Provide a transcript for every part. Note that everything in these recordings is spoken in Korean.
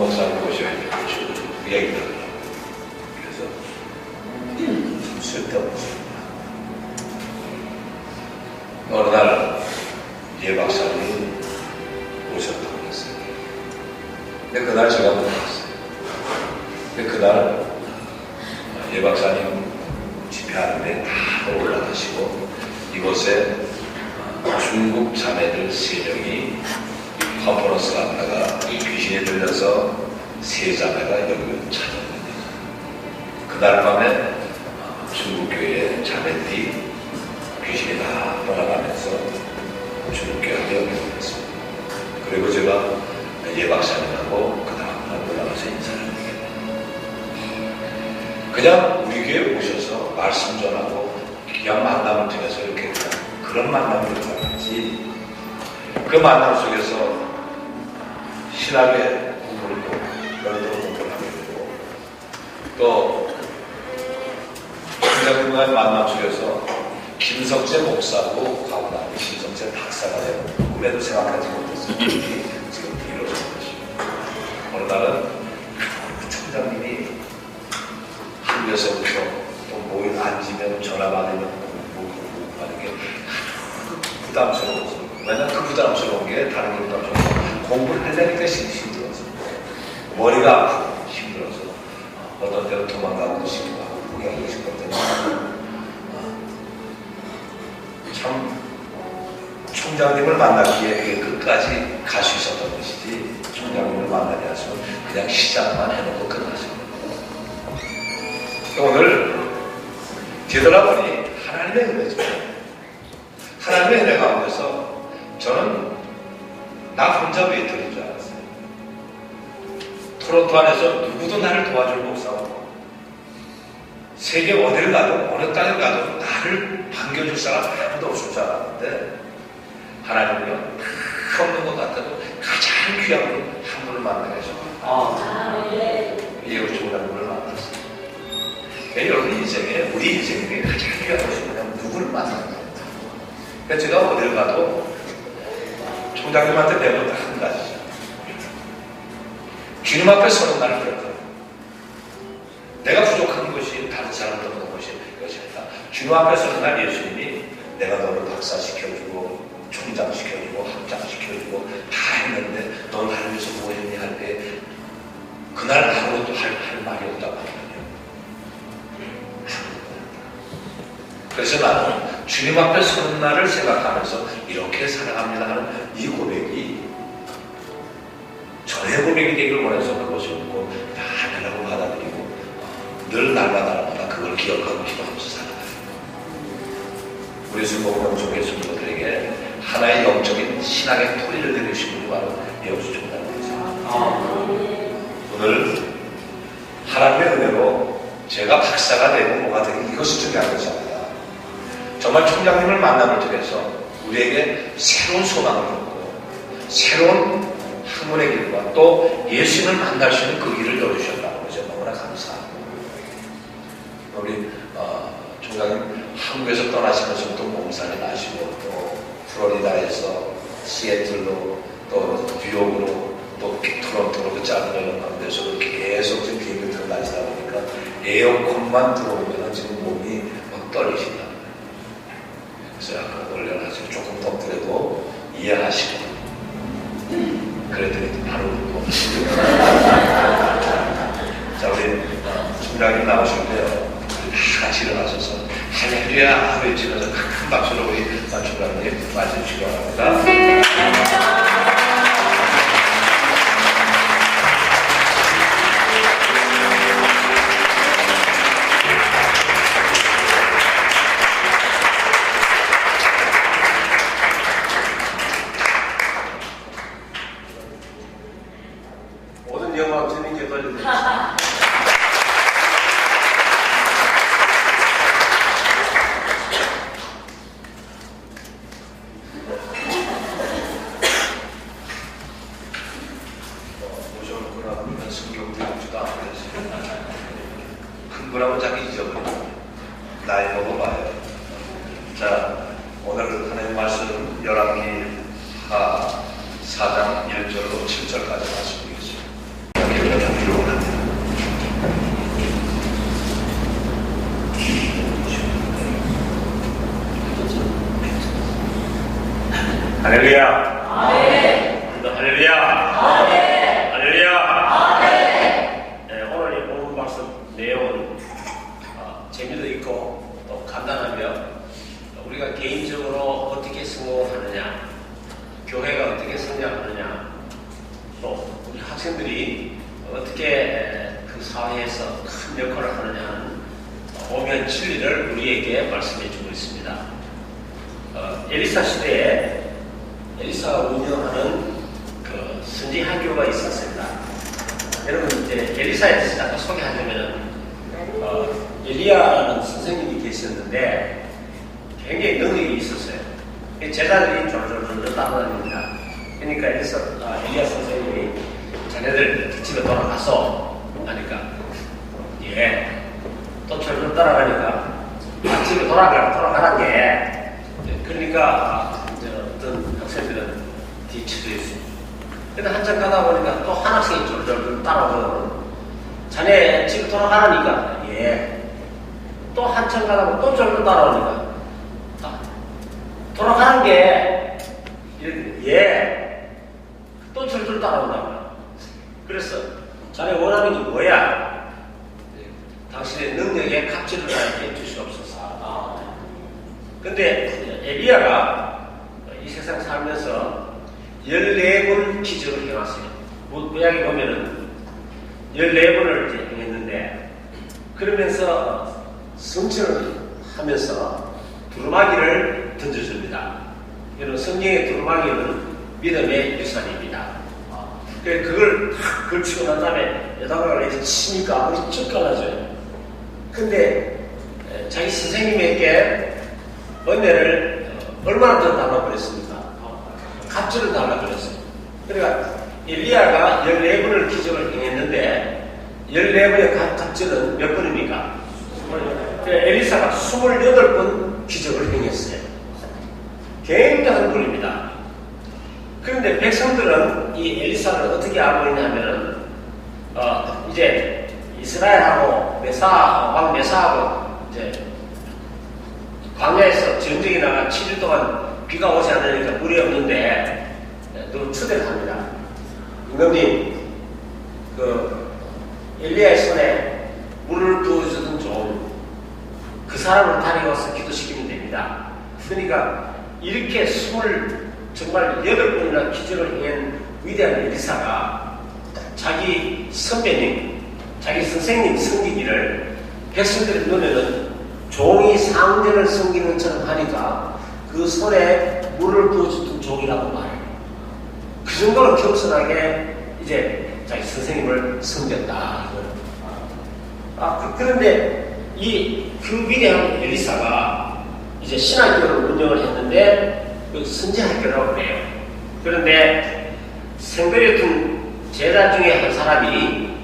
목사님 모셔야 될 이야기를 하더라고요. 그래서 참 쓸데없습니다. 어느 날 예 박사님 오셨다고 그랬어요. 근데 그날 제가 못 갔어요. 근데 그날 예 박사님 집회하는데 다 올라가시고 이곳에 중국 자매들 3명이 컨퍼런스 갔다가 귀신이 들려서 3자매가 여기를 찾아옵니다. 그날 밤에 중국교회 자매들이 귀신이 다 떠나가면서 중국교회에 여기 오겠습니다. 그리고 제가 예 박사님하고 그 다음날 올라가서 인사를 드립니다. 그냥 우리 교회에 오셔서 말씀 전하고 그냥 만남을 통해서 이렇게 그런 만남을 통하지 그 만남 속에서 신학의 공부를 하고 연도로 공부를 하게 되고 또 신학과의 만남 속에서 김석재 목사하고 가고나니 김석재 박사가 되고 꿈에도 생각하지 못했어요. 지금 이루어진 것입니다. 어느 날은 총장님이 한국에서부터 또 모임 앉으면 전화 받으면 공부하는 게 부담스러워서 왜냐면 그 부담스러운 게 다른 게 부담스러워서 공부를 하려니까 힘들어서 머리가 아프고 힘들어서 어떤 때로 도망가고도 싶고 하고 포기하고 싶거든요. 참 총장님을 만났기에 끝까지 갈 수 있었던 것이지 총장님을 만나지 않으면 그냥 시작만 해놓고 끝났습니다. 오늘 되돌아보니 하나님의 은혜죠. 하나님의 은혜 가운데서 저는 나 혼자 웨이터인 줄 알았어요. 토론토 안에서 누구도 나를 도와줄 목사가 없고 세계 어디를 가도 어느 땅에 가도 나를 반겨줄 사람 아무도 없을 줄 알았는데 하나님은요 다 없는 것 같아도 가장 귀한 분 한 분을 만나게 하셨어요. 예우 총장님을 만났어요. 여러분 인생에 우리 인생 중에 가장 귀한 것이 뭐냐면 누구를 만나는 거예요. 그래서 제가 어딜 가도 총장님한테 배우는 한 가지죠. 주님 앞에 서는 날을 그랬거든요. 내가 부족한 것이 다른 사람들 없는 것이 아니라 주님 앞에 서는 날 예수님이 내가 너를 박사시켜주고 총장시켜주고 학장시켜주고 다 했는데 너 나를 위해서 뭐 했니 할 때 그날 아무것도 할 말이 없다고 하거든요. 그래서 나는 주님 앞에 서는 날을 생각하면서 이렇게 살아갑니다 하는 이 고백이 저의 고백이 되기를 원해서 그것을 듣고 다 하나라고 받아들이고 늘 날마다 그걸 기억하고 기도하면서 살아가요. 우리 순복음 속의 성도들에게 하나의 영적인 신앙의 토리를 내리신 분이 바로 예수 총장님이십니다. 오늘 하나님의 은혜로 제가 박사가 되고 뭐가 되고 이것이 중요한 것이 아니라 정말 총장님을 만남을 통해서 우리에게 새로운 소망을 줬고 새로운 학문의 길과 또 예수님을 만날 수 있는 그 길을 열어주셨다는 것에 너무나 감사합니다. 우리 총장님 한국에서 떠나시면서 또 몸살이 나시고 또 플로리다에서 시애틀로 또 뉴욕으로 또 토론토로 그 짧은 여름 가운데서 계속 지금 비행기 타고 다니다 보니까 에어컨만 들어오면 지금 몸이 막 떨리신다. 그래서 아까 올려놔서 조금 덥더라도 이해하시고 그랬더니 바로 웃고 자 우리 총장님 나오실 때요 다 같이 일어나셔서 할렐루야 외치면서 큰 박수로 우리 총장님 맞으시기 바랍니다. 모든 영광 주님께 돌려드립니다. 흥분하면 자기 잊어버립니다. 나이 먹어봐요. 자, 오늘 하나님 말씀 열왕기 하 4장 1절로 7절까지 말씀드리겠습니다. 할렐루야. 아멘. 또 할렐루야. 아멘. 할렐루야. 아멘. 네, 오늘 이 본문 말씀 내용은 재미도 있고 또 간단하며 우리가 개인적으로 어떻게 성공하느냐, 교회가 어떻게 성장하느냐, 또 우리 학생들이 어떻게 그 사회에서 큰 역할을 하느냐 하는 오묘한 진리를 우리에게 말씀해 주고 있습니다. 엘리사 시대에 엘리사가 운영하는 그 선지 학교가 있었습니다. 여러분 이제 엘리사에 대해서 잠깐 소개하자면은 엘리야라는 선생님이 계셨는데 굉장히 능력이 있었어요. 제자들이 졸졸졸 따라다닙니다. 그러니까 엘리야 선생님이 자네들 집에 돌아가서 하니까 또 졸졸 따라가니까 집에 돌아가란 게 그러니까 이제 어떤 학생들은 뒤쳐져 있어요. 근데 한참 가다 보니까 또 한 학생이 졸졸 따라오거든. 자네 집에 돌아가라니까 또 한참 가다 보면 또 졸졸 따라오니까 돌아가는 게 또 졸졸 따라온다고요. 그래서 자네 원하는 게 뭐야? 당신의 능력에 갑질을 하게 주시옵소서. 근데 엘리야가 이 세상 살면서 14번 기적을 해왔어요. 구약에 보면은 14번을 했는데, 그러면서 성취를 하면서 두루마기를 던져줍니다. 여러분, 성경의 두루마기는 믿음의 유산입니다. 그걸 탁 걸치고 난 다음에 여다가를 이제 치니까 아무리 쭉 갈라져요. 근데 자기 선생님에게 은혜를 얼마나 더 달라고 그랬습니까? 갑질을 달라고 그랬어요. 그러니까 엘리야가 14번을 기적을 행했는데 14번의 갑질은 몇 번입니까? 엘리사가 28번 기적을 행했어요. 굉장한 분입니다. 그런데 백성들은 이 엘리사를 어떻게 알고 있냐면은 이제 이스라엘하고 왕 메사하고 이제 광야에서 전쟁이 나가 7일 동안 비가 오지 않으니까 물이 없는데 또 추대를 합니다. 임금님, 엘리야의 손에 물을 부어주던 좀 그 사람을 다리워서 기도시키면 됩니다. 그러니까 이렇게 정말 8번이나 기적을 행한 위대한 엘리사가 자기 선배님, 자기 선생님 섬기기를 백성들의 눈에는 종이 상전을 섬기는 것처럼 하니까 그 손에 물을 부어주던 종이라고 말해요. 그 정도로 겸손하게 이제 자기 선생님을 섬겼다. 그런데 그 위대한 엘리사가 이제 신학교를 운영을 했는데 그 선지학교라고 그래요. 그런데 생별이 든 제자 중에 한 사람이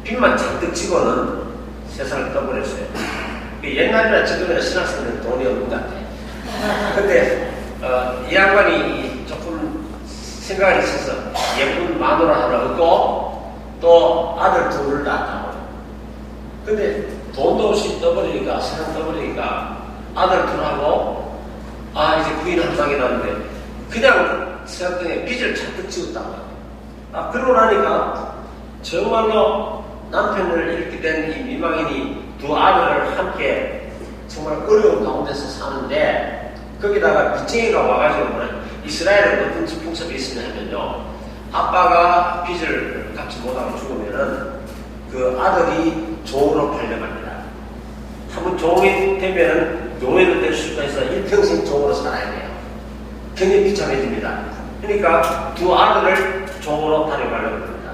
빚만 잔뜩 지고는 세상을 떠버렸어요. 옛날이나 지금이나 신학생들은 돈이 없는 것 같아요. 근데 이 양반이 조금 생각이 있어서 예쁜 마누라 하나 얻고 또 아들 둘을 낳았다고. 근데 돈도 없이 떠버리니까, 세상 떠버리니까 아들 둘하고 이제 부인 한 방이 나는데 그냥 세상에 빚을 잔뜩 지었다고. 그러고 나니까 정말로 남편을 잃게 된 이 미망인이 두 아들을 함께 정말 어려운 가운데서 사는데, 거기다가 빚쟁이가 와가지고 이스라엘은 어떤 풍습이 있으냐면요, 아빠가 빚을 갚지 못하고 죽으면은 그 아들이 종으로 팔려갑니다. 한번 종이 되면은 노예도 될 수가 있어 일평생 종으로 살아야 돼요. 굉장히 비참해집니다. 그러니까 두 아들을 종으로 다려가려고 합니다.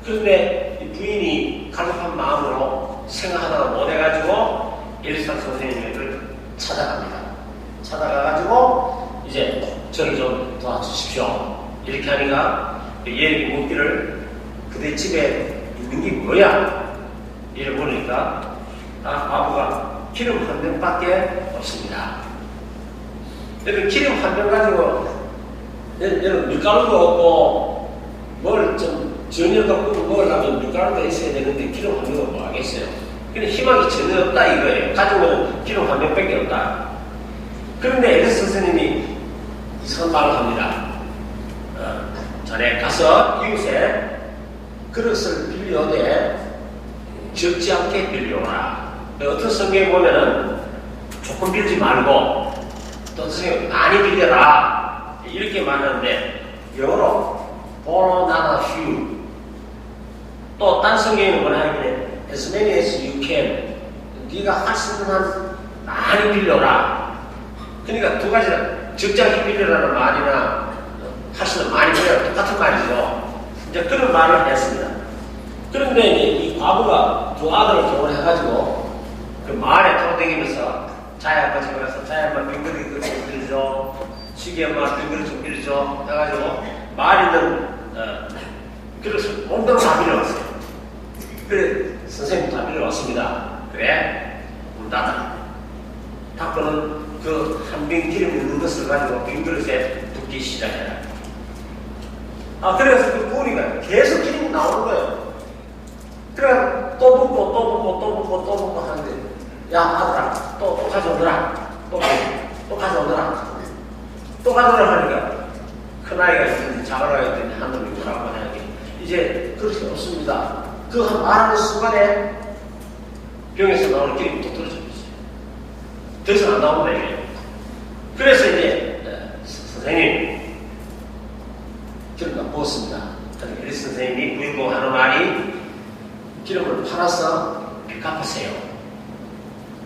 그런데 이 부인이 갈급한 마음으로 생각하다가 못해가지고 엘리사 선생님을 찾아갑니다. 찾아가가지고 이제 저를 좀 도와주십시오. 이렇게 하니까 얘에게 묻기를 그대 집에 있는 게 뭐야? 이를 보니까 아버가 기름 한 병밖에 없습니다. 여러분, 기름 한 병 가지고 여러분 밀가루도 없고 뭘 좀 전혀도 끄고 먹으려면 밀가루가 있어야 되는데 기름 한 병은 뭐 하겠어요? 그냥 희망이 전혀 없다 이거예요. 가지고는 기름 한 병밖에 없다. 그런데 엘리사 선생님이 이상한 말을 합니다. 전에 가서 이웃에 그릇을 빌려오되 적지 않게 빌려오라. 어떤 성경에 보면은 조금 빌지 말고 또 성경에 많이 빌려라 이렇게 말하는데 영어로 borrow not a few. 또 딴 성경에는 뭐라 하냐면 as many as you can. 네가 할 수 있는 한 많이 빌려라. 그러니까 두 가지다. 적지 않게 빌려라는 말이나 할 수 있는 많이 빌려라 똑같은 말이죠. 이제 그런 말을 했습니다. 그런데 이제 이 과부가 두 아들을 결혼해가지고 그 마을에 돌아다니면서 자기 아버지가 가서 자기 엄마 빙그리 좀 빌려줘, 시기 엄마 빙그리 좀 빌려줘 해가지고 마을에 있는 그릇을 온통 다 빌려왔어요. 그래 선생님 다 빌려왔습니다. 그래 문 닫아. 닫고는 그 한 병 기름 있는 것을 가지고 빈 그릇에 붓기 시작해라. 그래서 그 부모님이 계속 기름이 나오는 거예요. 그래 또 붓고 또 붓고 또 붓고 또 붓고 하는데 야 아들아 또 가져오더라. 또 가져오더라. 또 가져오라 하니까 큰아이가 있든지 작은아이가 있든지 하늘이 뭐라고 하냐니 이제 그릇이 없습니다. 그 말하는 순간에 병에서 나오는 기름이 또 떨어져 있어요. 더 이상 안 나온다 이게. 그래서 이제 선생님 기름 다 부었습니다. 에리스 선생님이 부인공하는 말이 기름을 팔아서 빚 갚으세요.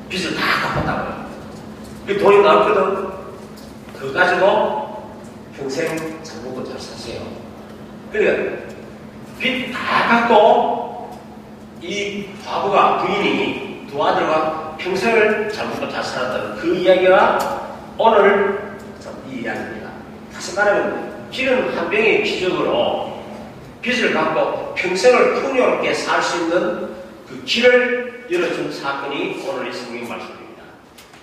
빚을 다 갚았다고요. 그 돈이 나왔거든. 그거 가지고 평생 잘 먹고 잘 사세요. 그러니까 빚 다 갚고 이 과부가 부인이 두 아들과 평생을 잘 먹고 잘 살았다는 그 이야기가 오늘 이 이야기입니다. 다시 말하면 기름 한 병의 기적으로 빚을 갚고 평생을 풍요롭게 살 수 있는 그 길을 열어준 사건이 오늘 이 성경 말씀입니다.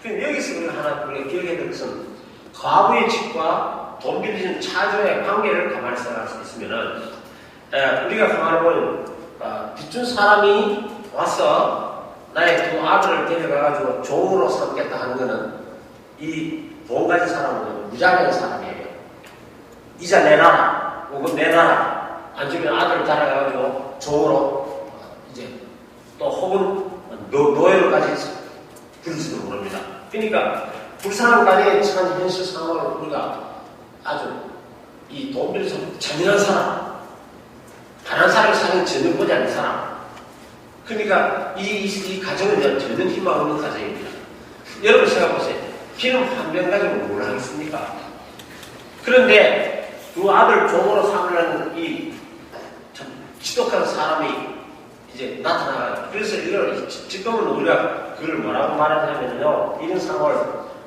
그럼 여기서 우리가 하나 기억해야 될 것은 과부의 집과 돈 빌리는 차주의 관계를 가만히 생각할 수 있으면은 우리가 가만히 보면 빚준 사람이 와서 나의 두 아들을 데려가가지고 종으로 삼겠다 하는 것은 이 돈 가진 사람은 무장한 사람이에요. 이자 내놔라, 혹은 내놔라. 안 주면 아들을 달아가지고 종으로 이제 또 혹은 노예로까지 부를지도 모릅니다. 그러니까 불쌍한 가정에 처한 현실 상황을 우리가 아주 이 돈 빌려서 잔인한 사람, 가난한 사람을 사는 전혀 보지 않는 사람. 그러니까 이 가정은 전혀 희망 없는 가정입니다. 여러분 생각해보세요. 기름 한 병 가지고 뭘 하겠습니까? 그런데 두 아들 종으로 삼으려는 이 참 지독한 사람이 이제 나타나요. 그래서 이걸 지금은 우리가 그걸 뭐라고 말하냐면요. 이런 상황을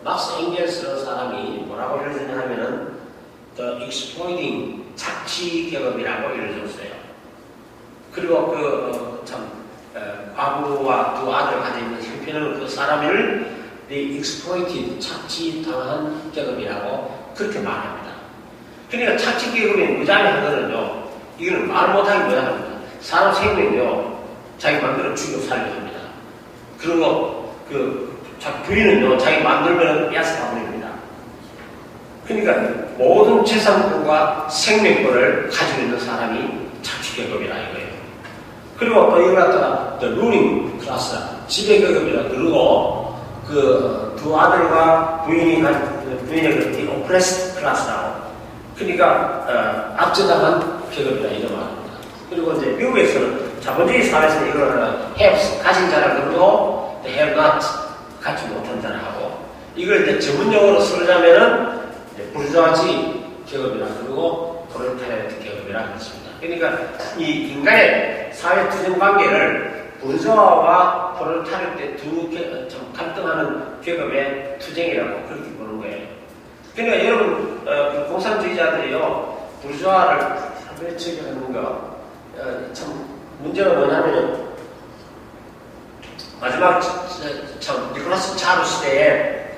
막스 앵겔스라는 사람이 뭐라고 이러느냐 하면은 The Exploiting 착취 계급이라고 이러셨어요. 그리고 과부와 두 아들을 가지고 있는 형편은 그 사람을 The Exploited 착취당한 계급이라고 그렇게 말합니다. 그러니까 착취 계급이 무장한 거는요, 이거는 말 못하기 무장합니다. 사람 생명은요, 자기 마음대로 죽여 살려 합니다. 그리고 부인은요, 자기 마음대로 빼앗아 버립니다. 그러니까 모든 재산권과 생명권을 가지고 있는 사람이 착취계급이라 이거예요. 그리고 또 이걸 갖다가 The Ruling Class, 지배계급이라 그러고 그 두 아들과 부인의 The Oppressed Class라고. 그러니까 압제당한 계급이라 이런 말입니다. 그리고 이제 미국에서는 자본주의 사회에서는 이걸 haves, 가진 자라 그러고 have not, 갖지 못한 자라 하고, 이걸 이제 전문용어로 쓰자면은 부르주아지 계급이라 그러고 프롤레타리아트 계급이라 그랬습니다. 그러니까 이 인간의 사회 투쟁 관계를 부르주아와 프롤레타리아트 두 갈등하는 계급의 투쟁이라고 그렇게 보는 거예요. 그러니까 여러분 공산주의자들이요 부르주아를 상대적으로 처리하는 거 참 문제가 뭐냐면요, 마지막 참 니콜라스 차르 시대에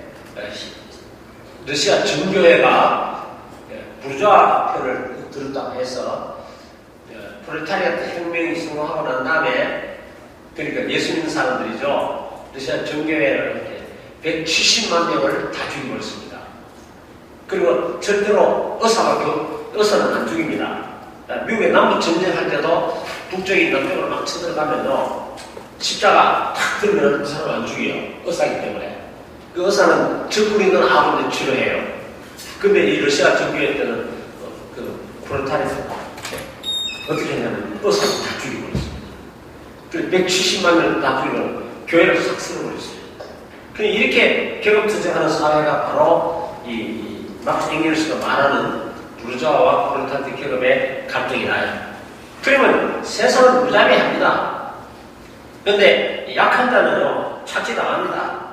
러시아 정교회가 부르주아 표를 들었다고 해서 프롤레타리아트 혁명이 성공하고 난 다음에, 그러니까 예수 믿는 사람들이죠, 러시아 정교회를 170만 명을 다 죽여버렸습니다. 그리고 절대로 의사는 안 죽입니다. 미국의 남북 전쟁할 때도 북쪽이 남쪽으로 막 쳐들어가면요, 십자가 탁 들면 그 사람 안 죽여요. 의사이기 때문에. 그 의사는 적군이 있는 아군을 치료해요. 근데 이 러시아 정교회 때는 그 프롤타리스 어떻게 했냐면 의사를 다 죽여버렸어요. 그 170만 명을 다 죽이고 교회를 싹 쓸어버렸어요. 이렇게 계급투쟁하는 사회가 바로 이 막스 앵겔스가 말하는 부르주아와 프롤레타리아 계급의 갈등이 나요. 그러면 세상은 무자비합니다. 그런데 약한 자는요, 착취당합니다.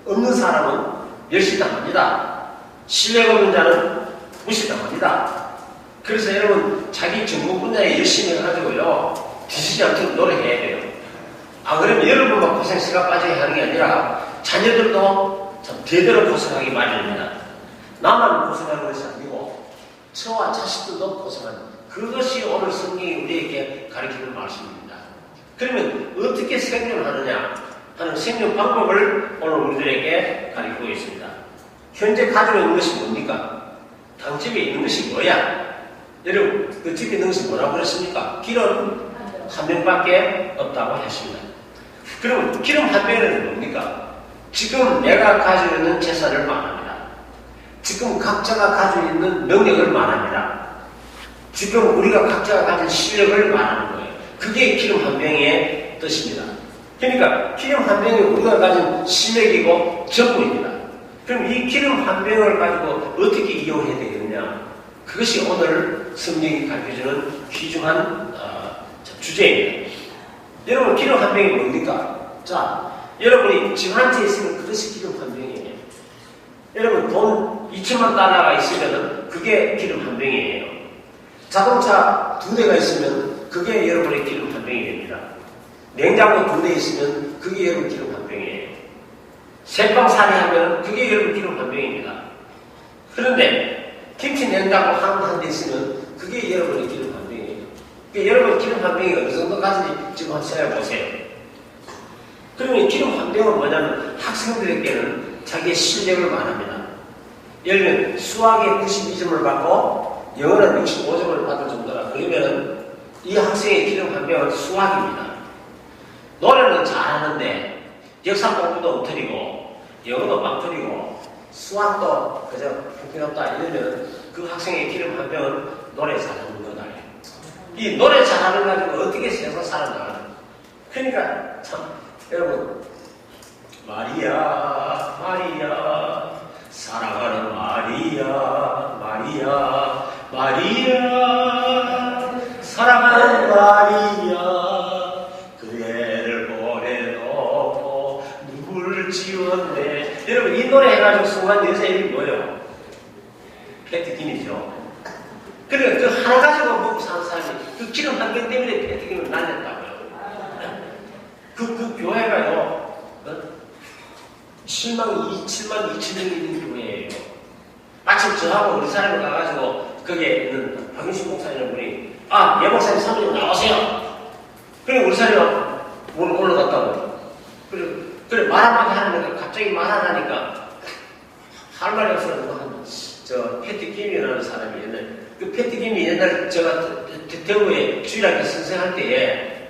없는 사람은 멸시당합니다. 신뢰가 없는 자는 무시당합니다. 그래서 여러분, 자기 전공 분야에 열심히 해가지고요, 뒤지지 않도록 노력해야 돼요. 안 그러면 여러분만 고생시가 빠지게 하는 게 아니라 자녀들도 참 대대로 고생하기 마련입니다. 나만 고생하는 것이 아니고 저와 자식들도 고생하는, 그것이 오늘 성경이 우리에게 가르치는 말씀입니다. 그러면 어떻게 생존하느냐 하는 생존 방법을 오늘 우리들에게 가르치고 있습니다. 현재 가지고 있는 것이 뭡니까? 당집에 있는 것이 뭐야? 여러분, 그 집에 있는 것이 뭐라고 그랬습니까? 기름 한 병밖에 없다고 했습니다. 그럼 기름 한 병은 뭡니까? 지금 내가 가지고 있는 재산을 말합니다. 지금 각자가 가지고 있는 능력을 말합니다. 지금 우리가 각자가 가진 실력을 말하는 거예요. 그게 기름 한 병의 뜻입니다. 그러니까 기름 한 병이 우리가 가진 실력이고 전부입니다. 그럼 이 기름 한 병을 가지고 어떻게 이용해야 되겠느냐? 그것이 오늘 성경이 가르쳐주는 귀중한 주제입니다. 여러분, 기름 한 병이 뭡니까? 자, 여러분이 집 한 채 있으면 그것이 기름 한 병이에요. 여러분, 돈 2천만 달러가 있으면 그게 기름 한 병이에요. 자동차 2대가 있으면 그게 여러분의 기름 한 병이 됩니다. 냉장고 2대 있으면 그게 여러분 기름 한 병이에요. 새빵살이 하면 그게 여러분 기름 한 병입니다. 그런데 김치 냉장고 한 대 있으면 그게 여러분의 기름 한 병이에요. 그러니까 여러분 기름 한 병이 어느 정도 가지는지 지금 한번 생각해보세요. 그러면 기름 한 병은 뭐냐면 학생들에게는 자기의 실력을 말합니다. 예를 들면 수학에 92점을 받고 영어는 65점을 받을 정도라. 그러면 이 학생의 기름 한 병은 수학입니다. 노래는 잘하는데 역사 공부도 엉터리고 영어도 망터리고 수학도 그저 형편없다 이러면 그 학생의 기름 한 병은 노래 잘하는 거다. 이 노래 잘하는 가지고 어떻게 세상 살아나가나. 그러니까 참 여러분, 마리아 마리아 사랑하는 마리아 마리아 마리아 사랑하는 마리아 그대를 보내놓고 누굴 지웠네. 여러분, 이 노래 해가지고 순간 여자 이름이 뭐예요? 패트김이죠. 그러니까 그 하나 가지고 먹고 사는 사람이 그 기름 한 병 때문에 패트김을 날렸다고요. 그 교회가요, 7만 2천명이 있는 교회예요. 마침 저하고 우리 사람이 가가지고 거기에 있는 박윤식 목사님 분이 예 목사님 사모님 나오세요. 그래 우리 사람이 올라갔다고. 그래 말 한마디 하는데 갑자기 말 안 하니까 할 말이 없어서 저 패트김이라는 사람이 옛날, 그 패트김이 옛날 제가 대구에 주일학교 선생할 때에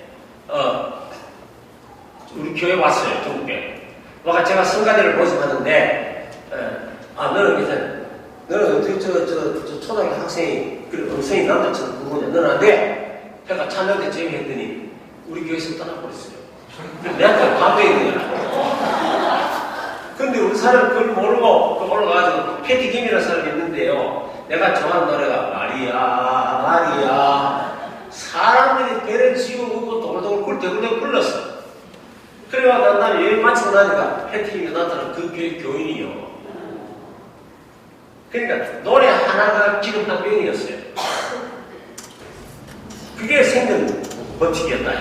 우리 교회 왔어요. 전국에 와가 제가 성가대를 모집하는데 너는 어떻게 저 초등학교 학생이 그래 음성이 남자처럼 구분해 너는 안 돼. 그러니까 찬양대 제의했더니 우리 교회에서 떠나버렸어요. 내한테 감동이 되더라. 근데 우리 사람은 그걸 모르고 올라가가지고 패티김이라는 사람이 있는데요, 내가 좋아하는 노래가 마리아 마리아 사람들이 배를 지우고 동글동글 굴대굴대 불렀어. 그래가 난 여행 마치고 나니까 패티김이 나타난 그 교회 교인이요. 그러니까 노래 하나가 기름 한 병이었어요. 그게 생존 법칙이었다.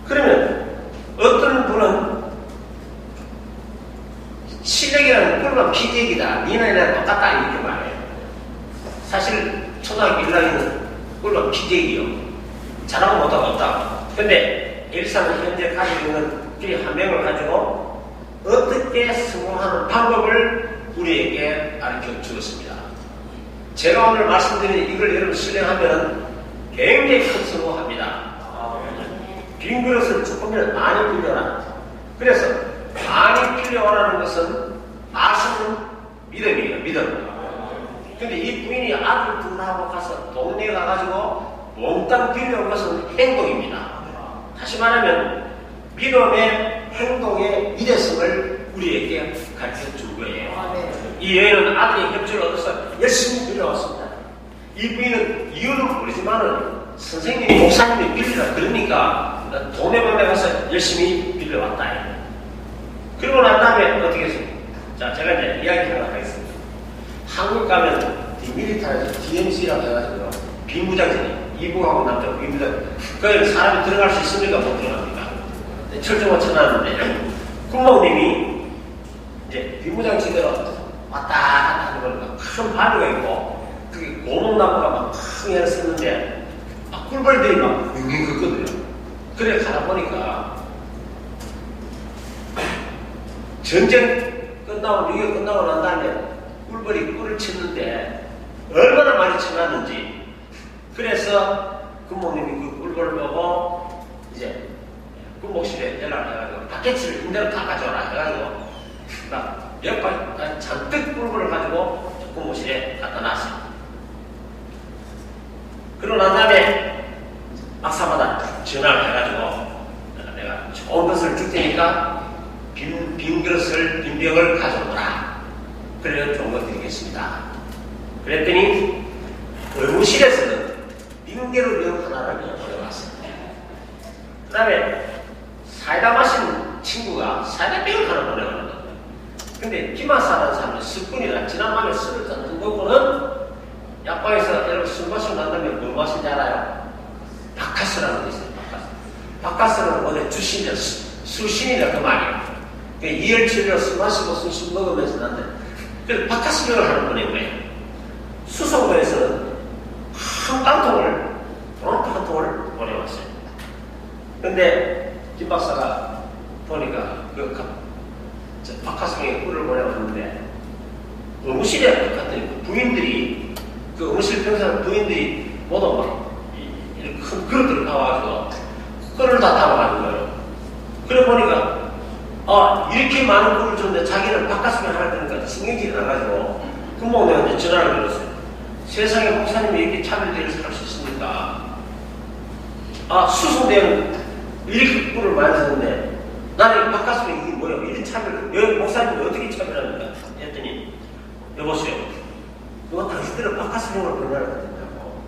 그러면 어떤 분은 실력이라는 꿀만 피지액이다. 니네랑 똑같다. 이렇게 말해요. 사실 초등학교 1학년은 꿀만 피지액이요. 잘하고 못하고 없다. 근데 일상은 현재 가지고 있는 이 한 명을 가지고 어떻게 성공하는 방법을 우리에게 가르쳐 주었습니다. 제가 오늘 말씀드린 이걸 여러분 실행하면 굉장히 큰 성공합니다. 빈 그릇을 조금이라도 많이 빌려라. 그래서 많이 빌려오라는 것은 아시는 믿음이에요. 믿음. 근데 이 부인이 아들 둘하고 가서 동네에 가가지고 몽땅 빌려온 것은 행동입니다. 다시 말하면 믿음의 행동의 위대성을 우리에게 가르쳐 준 거예요. 이 여인은 아들의 협조를 얻어서 열심히 빌려왔습니다. 이 부인은 이유는 모르지만은 선생님이 목사님이 빌리라 그러니까 동네방네 가서 열심히 빌려왔다. 그러고 난 다음에 어떻게 했습니까? 자, 제가 이제 이야기하도록 하겠습니다. 한국 가면 디밀리타리에서 DMZ라고 해가지고 비무장지니 이부하고 남자고 비무장 그 사람이 들어갈 수 있습니까? 못 들어갑니다. 철저히 쳐놨는데 군목님이 이제 비무장지대로 왔다 갔다 하는 거니까 큰 바위가 있고 그게 고목나무가 막 크게 쓰는데 꿀벌들이 막 윙윙 걷거든요. 그래 가다 보니까 전쟁 끝나고 6.25 끝나고 난 다음에 꿀벌이 꿀을 치는데 얼마나 많이 쳐놨는지 그래서 군목님이 그 꿀벌을 보고 이제 군목실에 연락을 해가지고 바켓을 임대로 다 가져와라 해가지고 막 몇 발 잔뜩 꿀벌을 가지고 군목실에 갖다 놨어요. 그러고 난 다음에 막사마다 전화를 해가지고 내가 좋은 것을 줄 테니까 빈 그릇을, 빈 병을 가져오라. 그래서 좋은 거 드리겠습니다. 그랬더니 의무실에서는 빈개로 병 하나를 보내왔습니다. 그 다음에 사이다 마시는 친구가 사이다 병을 하나 보내왔거든요. 근데 기마사라는 사람은 습군이라 지난밤에 술을 짠 거고는 약방에서 여러분 술 마시고 난 다음에 뭘 마시는지 알아요? 바카스라는 게 있어요. 바카스는 원래 주신이라 수신이라 그 말이에요. 이열치료 술 마시고 술 먹으면서 난데 그래서 바카스병을 하나 보낸 거예요. 수송도에서는 한 깡통을 도넛 한 통을 보내왔어요. 근데 김 박사가 보니까 그 바카스병에 꿀을 보내왔는데 의무실에 갔더니 부인들이 그 의무실 평생 부인들이 모두 막 이렇게 큰 그릇들을 나와가지고 꿀을 다 담아가는 거예요. 그래 보니까 이렇게 많은 꿀을 줬는데 자기는 바카스병 하나 드니까 신경질이 나가지고 군목님한테 전화를 걸었어요. 세상에 목사님이 이렇게 차별대를 할 수 있습니까? 수송대는 이렇게 꿀을 많이 줬는데 나는 바카스병 이게 뭐야? 이런 차별, 여기 목사님이 어떻게 차별합니까? 했더니 여보세요. 너 당신들은 바카스병을 보내라고 그랬다고.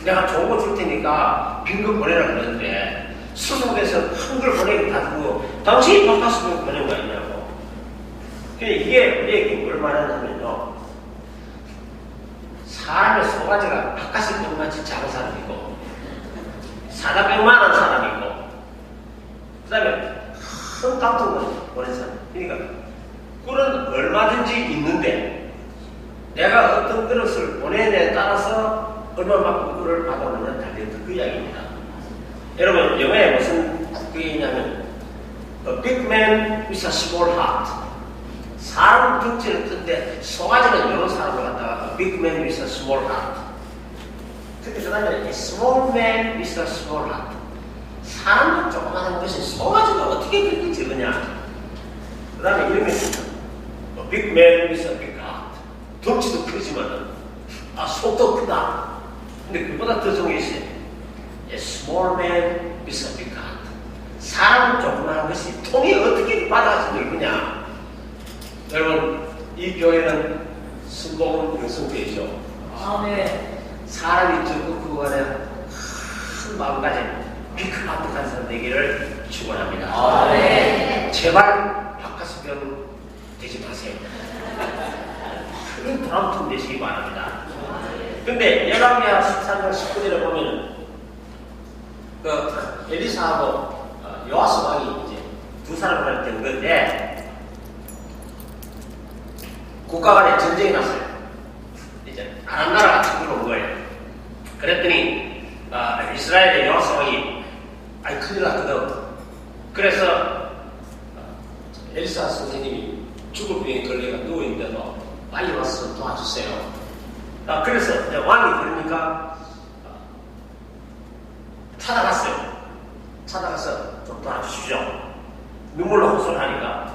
내가 좋은 거 줄 테니까 빈 거 보내라고 그랬는데 수송대에서 큰 걸 보내기 다 주고 당신이 바카스병 보낸 거 아니냐고. 근데 이게 우리에게 뭘 말하냐면요. 사람의 소가지가 바카스병같이 작은 사람이 있고 사다병만한 사람이 있고 그 다음에 큰 깡통을 보낸 사람. 그러니까 꿀은 얼마든지 있는데 내가 어떤 그릇을 보내냐에 따라서 얼마만큼 꿀을 받아오느냐 달려있던 그 이야기입니다. 여러분 영어에 무슨 그게 있냐면 A big man with a small heart. 사람 덩치는 큰데 소가지는 이런 사람을 갖다가 A big man with a small heart. 근데 그 다음에 A small man with a small heart. 사람은 조그마한 것이 소가지가 어떻게 그렇게 적으냐. 그 다음에 이런 게 있습니다. A big man with a big heart. 덩치도 크지만은 속도 크다. 근데 그보다 더 좋은 게 있어요. A small man with a big heart. 사람은 조그마한 것이 통이 어떻게 받아서 넓으냐. 여러분 이 교회는 순복음 영성교회죠. 사람이 적고 그 안에 큰 마음가짐 비크하트한 사람 되기를 축원합니다. 제발 바카스병 되지 마세요. 큰 드럼통 되시기 바랍니다. 근데 열왕기하 13장 19절에 보면은 그 엘리사하고 요아스 왕이 이제 두 사람을 할 때 건데 국가 간에 전쟁이 났어요. 이제 아람 나라가 쳐들어 온 거예요. 그랬더니 이스라엘의 요아스 왕이 큰일 났거든. 그래서 엘리사 선생님이 죽을 병에 걸려가 누워있는데도 빨리 와서 도와주세요. 그래서 왕이 그러니까 찾아가서 좀 도와주십시오. 눈물로 호소하니까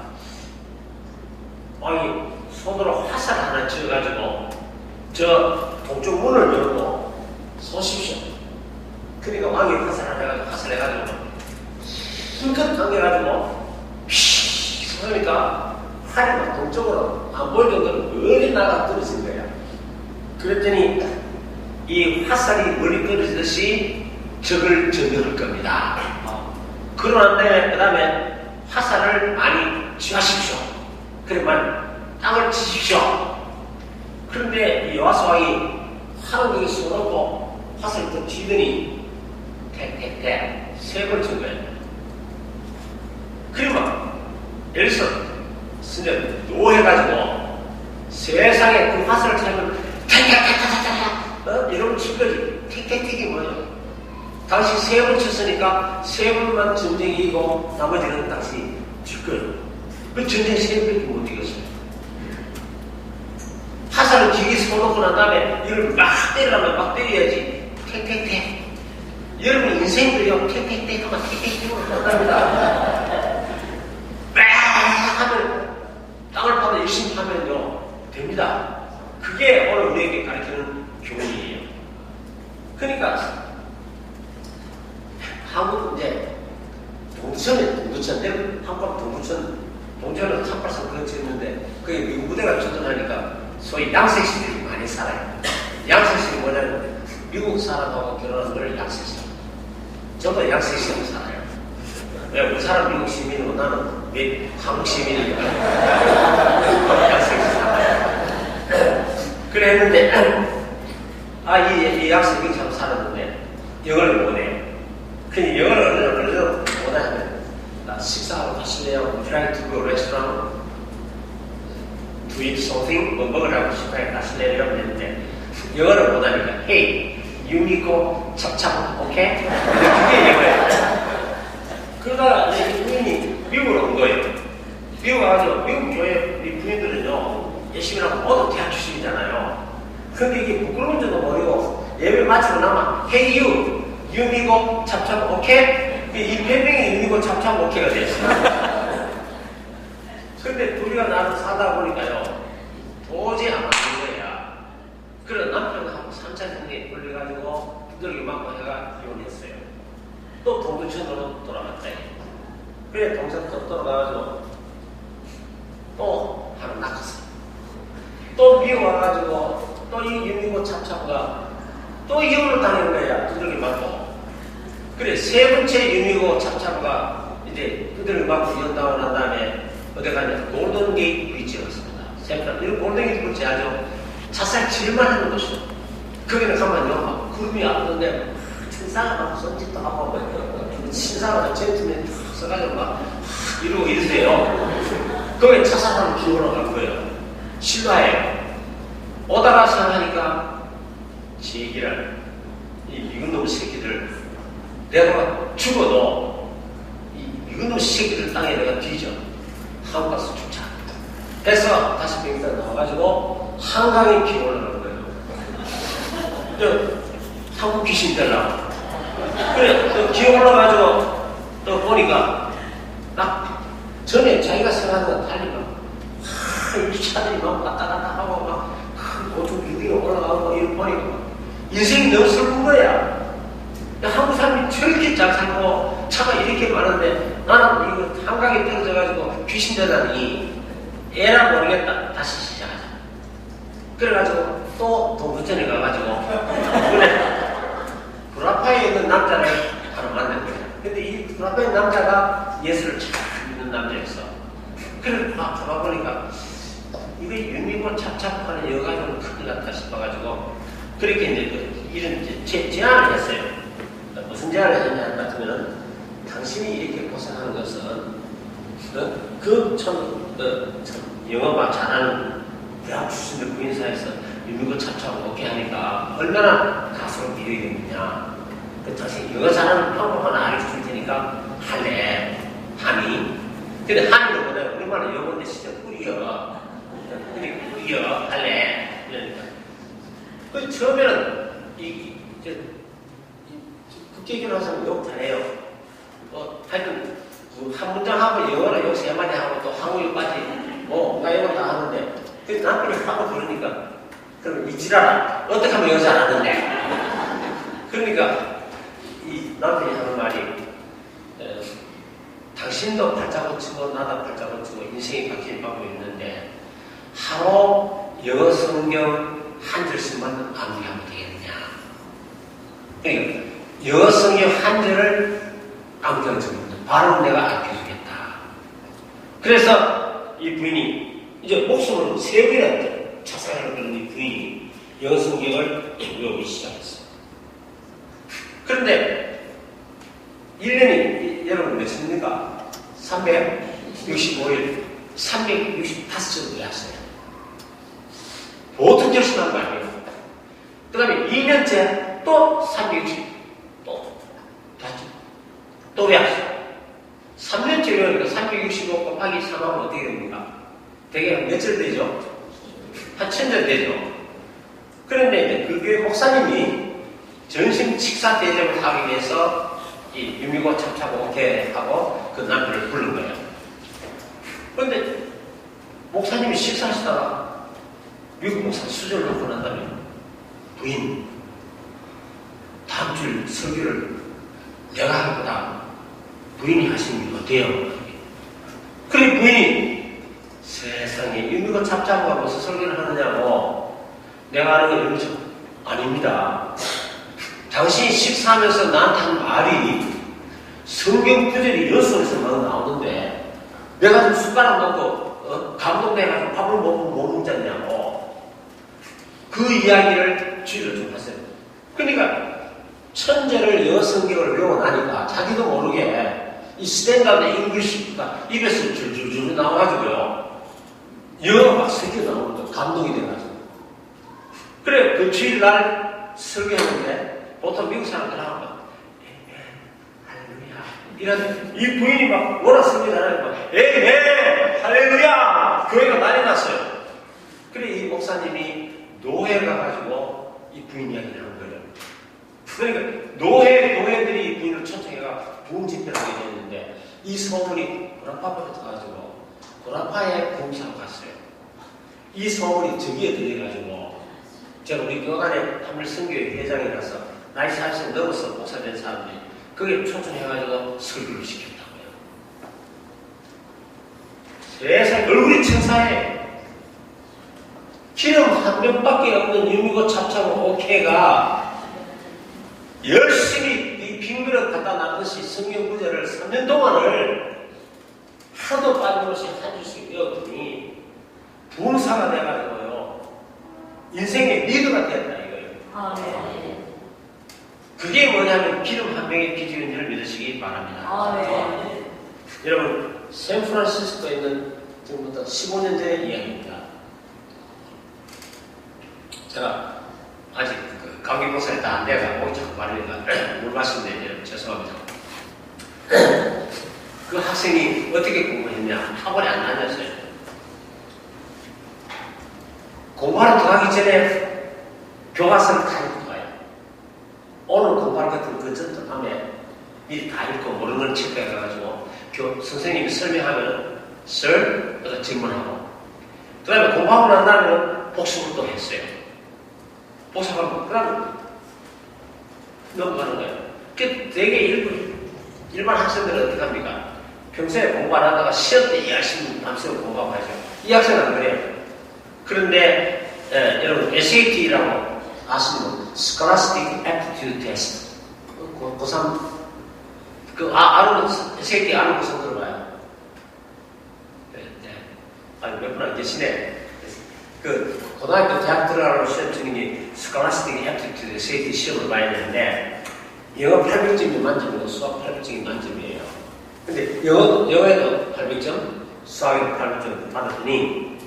왕이 손으로 화살 하나 지어가지고 저 동쪽 문을 열고 쏘십시오. 그러니까 왕이 화살 해가지고 힘껏 당겨가지고 휘 쏘니까 활이 막 동쪽으로 안 보일 정도로 멀리 나가 떨어진 거야. 그랬더니 이 화살이 멀리 떨어지듯이 적을 전멸할 겁니다. 그러고 난 다음에 화살을 많이 쥐하십시오. 그러면 땅을 치십시오. 그런데 이 여호와스왕이 화를 여기 쏘놓고 화살을 또 쥐더니 택택택 세 번 친 거예요. 그러면 엘리사 스님 노해가지고 세상에 그 화살을 차면 택택택택택 이러면 친 거지. 택택택이 뭐죠? 당시 세 번 쳤으니까 세 번만 전쟁이 이기고 나머지는 당시 질 거예요. 그 전쟁 세 번밖에 못 이겼어요. 화살을 길게 쏘놓고 난 다음에 이걸 막 때리려면 막 때려야지. 택택택. 여러분 인생도요 택택택 하면 택택택으로 간답니다. 막 하면 땅을 파도 열심히 하면요 됩니다. 그게 오늘 우리에게 가르치는 교훈이에요. 그러니까 한국 이제 동두천 한국 동두천은 38선 그거 지었는데 그게 미국 부대가 주둔하니까 소위 양색시들이 많이 살아요. 양색시이 뭐냐면 미국 사람하고 결혼한 걸 양색시. 저도 양색시로 살아요. 왜 우리 사람 미국 시민이고 나는 한국 시민이니까 양색시 살아요. 그래 했는데 이 양색이 참 살았는데 영어를 못해요. 근데 영어를 어느 정도 못하면 나 식사하러 가실래요? Would you like to go restaurant? To eat something? 뭐 먹으라고 식당에 가실래요? 이러면 되는데 영어를 못하니까 Hey, you need go 찹찹, 오케이? 그게 영어예요. 그러다가 이 부인이 미국으로 온 거예요. 미국 와가지고 미국 교회 우리 부인들은요 열심히 하고 모두 대학 출신이잖아요. 근데 이게 부끄러운 줄도 모르고 예배 마치고 나면 Hey you, 유미고 찹찹 오케이? 이 별명이 유미고 찹찹 오케이가 됐어요. 근데 둘이가 나를 사다 보니까요 도저히 안 맞는 거야. 그래 남편하고 3차 정리에 걸려가지고 두들겨 맞고 해가 이혼했어요. 또 동두천으로 돌아갔다. 그래 동생 또 돌아가가지고 또 하나 낳았어요. 또 미국 와가지고 또 이 유미고 찹찹가 또 이혼을 당한 거야. 두들겨 맞고. 그래 세 번째 유미고 찹찹가 이제 두들겨 맞고 이혼당하고 난 다음에 어디 가냐 골든 게이트 브릿지에 갔습니다. 샌프란 이 골든 게이트 브릿지 아주 찻살 질만 하는 곳이요. 거기는 가면요 구름이 앞던데 천사가 막 손짓도 하고 신사가 젠틀맨 쭉 써가지고 막 이러고 이러세요. 거기에 차사람을 기울어 간 거예요. 신라에 오다가 생각하니까 제 얘기를 이 미군 놈 새끼들 내가 죽어도 이 미군 놈 새끼들 땅에 내가 뒤져 한국 가서 죽자 해서 다시 병사 나와가지고 한강에 기 올라가는 거예요. 한국 귀신 되려고 그래 기 올라가지고 또 보니까 딱 전에 자기가 생각하는 건 달리면 이 차들이 막 왔다 갔다 하고 막 보통 위로 올라가고 이렇게 보니까 인생이 너무 슬픈 거야. 한국 사람이 저렇게 잘 살고 차가 이렇게 많은데 나는 이거 한강에 떨어져가지고 귀신 되다니 애라 모르겠다. 다시 시작하자. 그래가지고 또 동두천에 가가지고 그래 브라파에 있는 남자를 하나 만난 거야. 근데 이 브라파에 있는 남자가 예수를 잘 믿는 남자였어. 그래 막 가봐보니까 이거 유미고 찹찹하는 여가지고는 큰일 났다 싶어가지고 그렇게 이제 이런 제안을 했어요. 무슨 제안을 했냐 같으면 당신이 이렇게 고생하는 것은 영어만 잘하는 대학 출신들 부인사에서 유미고 찹찹 오게 하니까 얼마나 가수로 이루겠느냐. 그 당신 영어 잘하는 방법 하나 알려줄 테니까 할래. 하니. 근데 하니는 뭐냐 우리말로 영어인데 진짜 뿌리여. 할래. 이러니까. 그 처음에는 국제 결혼하면 욕 잘해요. 하여튼 한 문장 하고 영어로 욕 3마디 하고 또 한국어까지 나 영어 다 하는데 그 남편이 하고 그러니까 그럼 이지라라 어떻게 하면 영어 잘하는데 그러니까 이 남편이 하는 말이 당신도 발자국 치고 나도 발자국 치고 인생이 바뀔 방법이 있는데 하루 영어 성경 한 절씩만 암기하면 되겠느냐. 그러니까 영어 성경 한 절을 암기하면 바로 내가 알려주겠다. 그래서 이 부인이 이제 목숨을 3번이나 자살하는 그런 이 부인이 영어 성경을 외우기 시작했어요. 그런데 1년이 여러분 몇입니까? 365일 365절 외웠어요. 보통 열심히 한 거 아니에요. 그 다음에 2년째 또 360, 또 외웠어요. 3년째 외우니까 365 곱하기 3하면 어떻게 됩니까? 대개 몇 절 되죠? 한 1000절 되죠? 그런데 이제 그 교회 목사님이 전심 식사 대접을 하기 위해서 이 유미고 참차고 오케이 하고 그 남편을 부른 거예요. 그런데 목사님이 식사하시다가 미국 목사 수저를 놓고 난 다음에 부인 다음 줄 설교를 내가 할 거다. 부인이 하시는 게 어때요? 그래 부인이 세상에 유미고 참차고가 무슨 설교를 하느냐고 내가 하는 거 이런 거 아닙니다. 당신이 식사하면서 나한테 한 말이 성경 구절이 6에서만 나오는데 내가 좀 숟가락 놓고 감동돼가지고 밥을 못 먹잖냐고 그 이야기를 주의를 좀 하세요. 그러니까 천재를 영어 성경을 외워나니까 자기도 모르게 이 스탠다드 잉글리시가 입에서 줄줄줄 나와가지고요 영어가 막 섞여 나오는 거 감동이 돼가지고 그래 그 주일날 설교했는데 보통 미국 사람들 하면 막 할렐루야 이런 이 부인이 막 워낙 설교 잘하니까 에이 할렐루야 교회가 난리 났어요. 그래 이 목사님이 노회 가가지고 이 부인 이야기를 하는 거예요. 그러니까 노회들이 이 부인을 초청해가 부흥 집회를 하게 됐는데 이 소문이 고라파에 가가지고 고라파에 부흥사로 갔어요. 이 소문이 저기에 들려가지고 제가 우리 교단에 한물 선교회 회장이라서 나이 40세 넘어서 목사된 사람들이 거기에 초청해가지고 설교를 시켰다고요. 세상에 얼굴이 천사해. 기름 한 명밖에 없는 유미고 참차고 오케가 열심히 이 빈그릇 갖다 놨듯이 성경 구절을 3년 동안을 하도 빠짐없이 한 줄씩 외웠더니 부흥사가 돼가지고요 인생의 리더가 되었다 이거예요. 아, 네. 그게 뭐냐면 기름 한 명의 기준을 믿으시기 바랍니다. 아, 네. 여러분 샌프란시스코에 있는 지금부터 15년 전의 이야기입니다. 제가 아직 그 강의 목사에 다 안 돼가지고 자꾸 말하니까 못 말씀드리네요. 죄송합니다. 그 학생이 어떻게 공부했냐? 학원에 안 다녔어요. 공부하러 들어가기 전에 교과서를 다 읽고 가요. 오늘 공부할 것은 그 전부터 밤에 미리 다 읽고 모르는 걸 체크해가지고 선생님이 설명하면 Sir? 질문하고 그 다음에 공부하고 난 다음에 복습을 또 했어요. 복습하고 그 다음에 넘어가는 거예요. 되게 일반 학생들은 어떻게 합니까? 평소에 공부 안 하다가 시험 때 열심히 밤새고 공부하고 하죠. 이 학생은 안 그래요. 그런데 여러분 SAT라고 아시는 Scholastic Aptitude Test 고3 아는 SAT 아는 고삼 들어봐요. 아니 몇 분 안 계시네. 그 고등학교 대학 들어가는 시험 중에 Scholastic Aptitude SAT 시험을 봐야 되는데 영어 800점이 만점이고 수학 800점이 만점이에요. 근데 영어에도 800점, 수학에도 800점 받았더니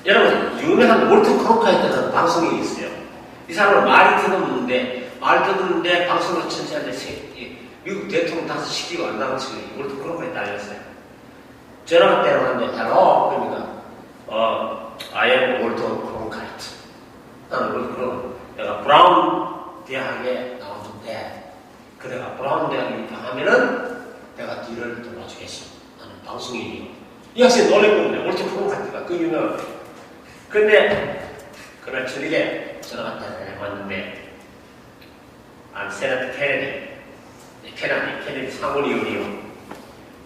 여러분 유명한 월트 크로카이트라는 방송이 있어요. 이 사람은 말이 듣는데 방송을 천천히 미국 대통령 다섯 시키고 안 나간 친구 월트 크로카이트 알렸어요. 전화가 때려갔는데 hello 그러니까 I am 월터 크론카이트. 나는 그런 내가 브라운 대학에 나왔는데 그 내가 브라운 대학에 입학하면은 내가 뒤를 돌아주겠어. 나는 방송인이요. 이 학생이 놀래보는데 월터 크론카이트가 그 유명한. 근데 그날 저녁에 전화가 왔는데 세나터 케네디 상원의원이요.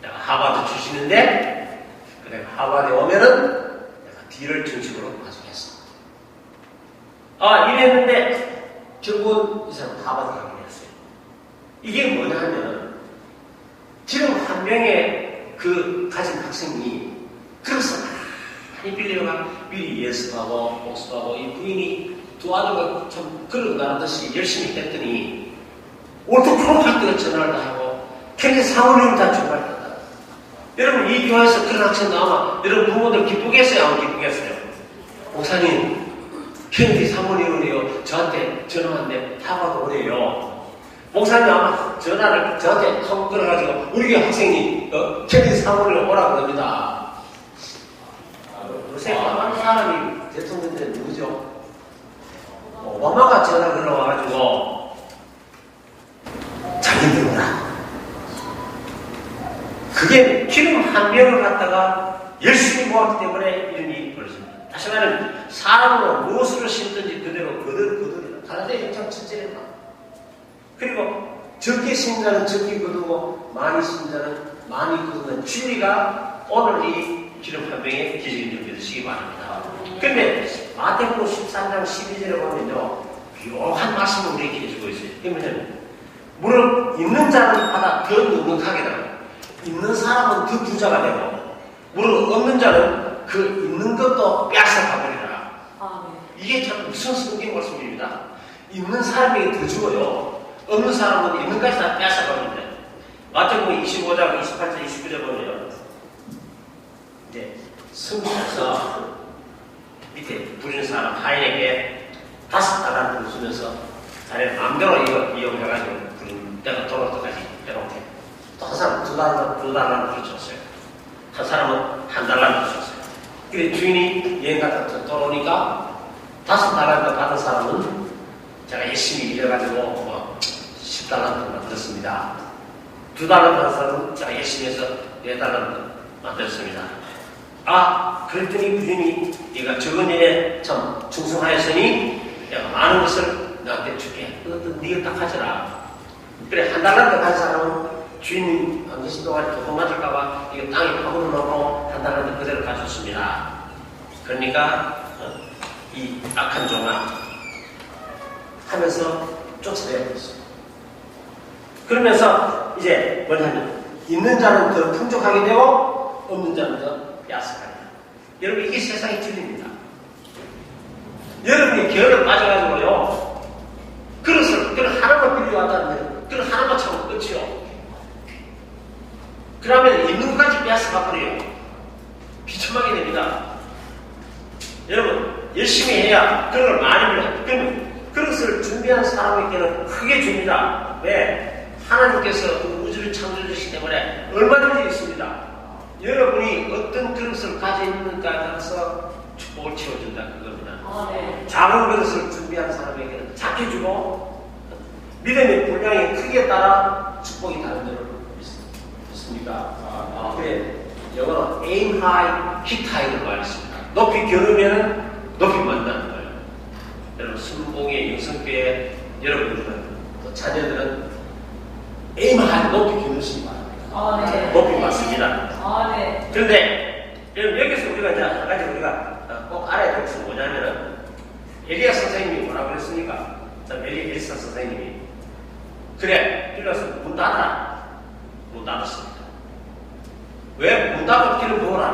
내가 하버드 출신인데 내가 하버드에 오면은 내가 뒤를 중심으로 봐주겠어. 이랬는데 결국은 이 사람 하버드 가게 됐어요. 이게 뭐냐 하면 지금 한 명의 그 가진 학생이 그래서 많이 빌려가 미리 예습하고 복습하고 이 부인이 두 아들과 좀 그러고 나듯이 열심히 했더니 월터 크론카이트가 전화를 다 하고 케네디 상원의원 다 전화를 했다. 여러분 이 교회에서 그런 학생 나오면 여러분 부모들 기쁘겠어요? 안 기쁘겠어요? 목사님 케네디 상원의원이요 저한테 전화 왔는데 하버드 오래요. 목사님 아마 전화를 저한테 한번 끊어가지고 우리 교회 학생이 케네디 상원의원 오라 그럽니다. 요새 만한 사람이 대통령인데 누구죠? 오바마가 전화 걸어와가지고 자기들 오라. 그게 기름 한 병을 갖다가 열심히 모았기 때문에 이런 일이 벌어집니다. 다시 말하면 사람으로 무엇으로 심든지 그대로 거두리라. 다른데 영장 첫째는 그리고 적게 심는 자는 적게 거두고 많이 심는 자는 많이 거두는 진리가 오늘 이 기름 한 병의 기적인 줄 믿으시기 바랍니다. 그런데 마태복음 13장 12절에 보면요 묘한 말씀을 우리에게 해주고 있어요. 이게 뭐냐면 무릇 있는 자는 받아 더 넉넉하게 나고 있는 사람은 더 부자가 되고 무릇 없는 자는 그 있는 것도 빼앗아가버리라. 이게 참 무슨 성경 말씀입니다. 있는 사람에게 더 주어요. 없는 사람은 있는 것이 다 빼앗아가버린다. 마태복음 25장 28절 29절 보면 이제 성경에서 밑에 부리는 사람 하인에게 5달란트를 주면서 자네 마음대로 이거 이용해가지고 내가 돌아올 때까지 해놓게. 또 한 사람은 2달란트를 줬어요. 한 사람은 1달란트를 줬어요. 그래 주인이 여행 갔다 돌아오니까 5달란트 받은 사람은 제가 열심히 일해가지고 10달란트 만들었습니다. 2달란트 받은 사람은 제가 열심히 해서 4달란트 만들었습니다. 그랬더니 부인이 네가 적은 일에 참 충성하였으니 내가 많은 것을 너한테 줄게. 그것도 네가 딱 하져라. 그래 1달란트 간 사람은 주인님 안 계신 동안 조금 맞을까봐 이거 땅에 파고를 넣고 1달란트 그대로 가졌습니다. 그러니까 이 악한 종아 하면서 쫓아내버렸어요. 그러면서 이제 뭐냐면 있는 자는 더 풍족하게 되고 없는 자는 더 빼앗아간다. 여러분 이게 세상의 진리입니다. 여러분이 게으름 빠져가지고요 그릇 하나만 빌려왔다는데 그릇 하나만 차면 끝이요. 그러면 있는 것까지 빼앗아가 버려요. 비참하게 됩니다. 여러분 열심히 해야 그릇을 많이 빌려. 그러면 그릇을 준비한 사람에게는 크게 줍니다. 왜? 하나님께서 우주를 창조해 주시기 때문에 얼마든지 있습니다. 여러분이 어떤 그릇을 가지고 있는가에 따라서 축복을 채워준다 그겁니다. 작은 그릇을 준비한 사람에게는 작게 주고 믿음의 분량이 크기에 따라 축복이 다른 대로 있습니까? 그래 영어로 aim high, hit high를 말했습니다. 높이 겨누면 높이 만나는 거예요. 여러분 순봉의 영성교회 여러분들은 또 자녀들은 aim high 높이 겨누시기 바랍니다. 높이 맞습니다. 그런데 여기서 우리가 이제 한 가지 우리가 꼭 알아야 될 것은 뭐냐면은 엘리야 선생님이 뭐라고 그랬습니까? 엘리사 선생님이 그래 빌려서 문 닫아라. 문 닫았습니다. 왜 문 닫고 길을 부어라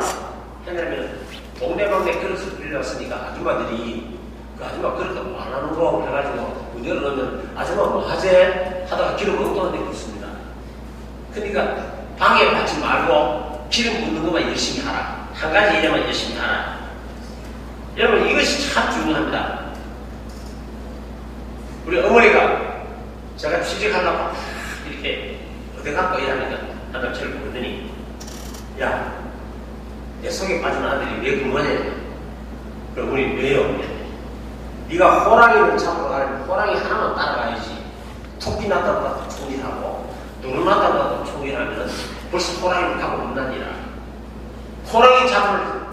했냐면 동네방네 그릇을 빌렸으니까 아줌마들이 그 아줌마 그릇도 뭐 안 하는 거 해가지고 문 열어놓으면 아줌마 뭐 하재 하다가 기름 엉뚱한 데 있습니다. 그러니까 방해받지 말고 기름 붓는 것만 열심히 하라. 한 가지 일에만 열심히 하라. 여러분 이것이 참 중요합니다. 우리 어머니가 제가 취직하려고 이렇게 어디 갖고 일하니까 한달 저를 부르더니 야, 내 속에 빠진 아들이 왜 그만해? 그럼 우리 왜요? 네가 호랑이를 잡으러 가려면 호랑이 하나만 따라가야지. 토끼 나타나도 총질하고 노루 나타나도 총질하면 벌써 호랑이를 타고 못나니라. 호랑이 잡을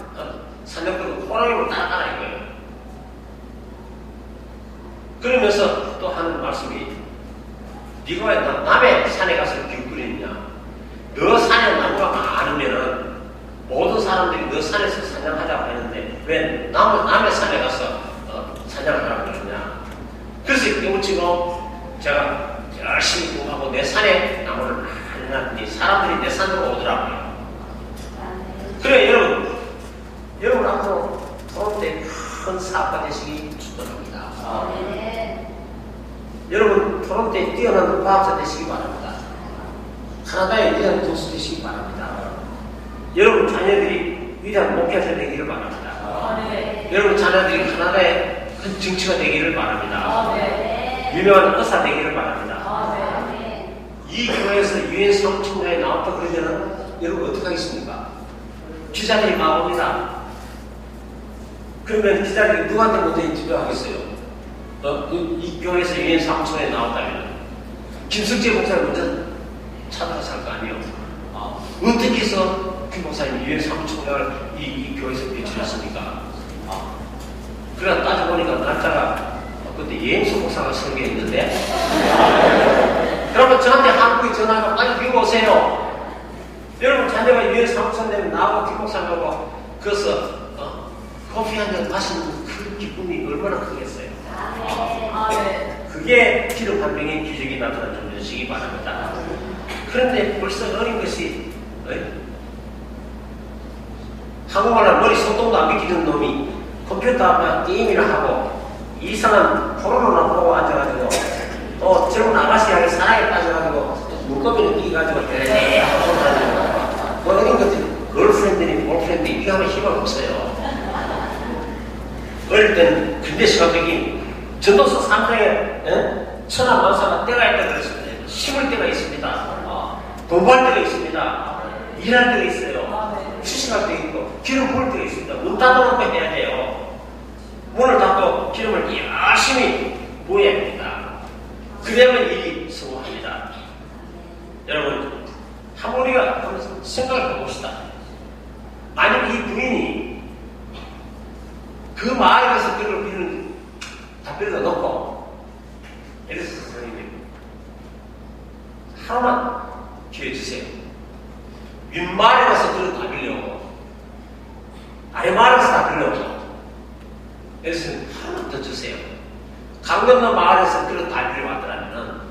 사냥꾼은 호랑이를 따라가라 이거예요. 그러면서 또 하는 말씀이 네가 왜 남의 산에 가서 뒷구리느냐. 너 산에 나무가 많으면은 모든 사람들이 너 산에서 사냥하자고 했는데 왜 남의 산에 가서 사냥을 하라고 그러냐. 그래서 지금 제가 열심히 공부하고 내 산에 나무를 많이 놨더니 사람들이 내 산으로 오더라고요. 그래 여러분 앞으로 토론때 큰 사업가 되시기 축원합니다. 여러분 토론때 뛰어난 과학자 되시기 바랍니다. 카나다에 위대한 교수 되시기 바랍니다. 여러분 자녀들이 위대한 목회자 되기를 바랍니다. 여러분 자녀들이 카나다의 큰 정치가 되기를 바랍니다. 유명한 의사 되기를 바랍니다. 이 교회에서 유엔 사무총장에 나왔다 그러면은 여러분 어떻게 하겠습니까? 기자들이 막 옵니다. 그러면 기자들이 누구한테 먼저 인터뷰하겠어요? 이 교회에서 유엔 사무총장에 나왔다면 김석재 목사를 먼저 찾아가서 할 거 아니에요? 어떻게 해서 김 목사님 유엔 사무총장을 이 교회에서 배출했습니까? 그래 따져보니까 날짜가 그때 예임수 목사가 설계했는데 여러분 저한테 한국에 전화가 빨리 미국 오세요. 여러분 자녀가 유엔 사무총 되면 나하고 김 목사님하고 그래서 커피 한 잔 마시는 그 기쁨이 얼마나 크겠어요. 그게 기름 한 병의 기적이 나타나 주시기 바랍니다. 그런데 벌써 어린 것이 한국말로 머리 소통도 안 비키는 놈이 컴퓨터 게임이나 하고 이상한 포르노나 보고 앉아가지고 또 젊은 아가씨하게 사랑에 빠져가지고 물고기를 끼가지고 뭐 이런 것들이 걸프렌드니 볼프렌드 이거 하면 희망 없어요. 어릴 때는 근대 시각적인 전도서 3장에 천하만사가 때가 있다 그랬습니다. 심을 때가 있습니다. 공부할 때가 있습니다. 일할 때가 있어요. 휴식할 때가 있고 기름 부을 때가 있습니다. 문 닫아놓고 해야 돼요. 문을 닫고 기름을 열심히 부어야 됩니다. 그래야만 일이 성공합니다. 여러분 한번 우리가 생각을 해봅시다. 만약 이 부인이 그 마을에 가서 그걸 비는 답변을 넣고 예를 들어서 선생님 하나만 기회 주세요. 윗마을에 가서 그걸 다 빌려고 아래마을에 가서 다 빌려고 예를 들어서 하나만 더 주세요. 강 건너 마을에서 그걸 다 빌려왔더라면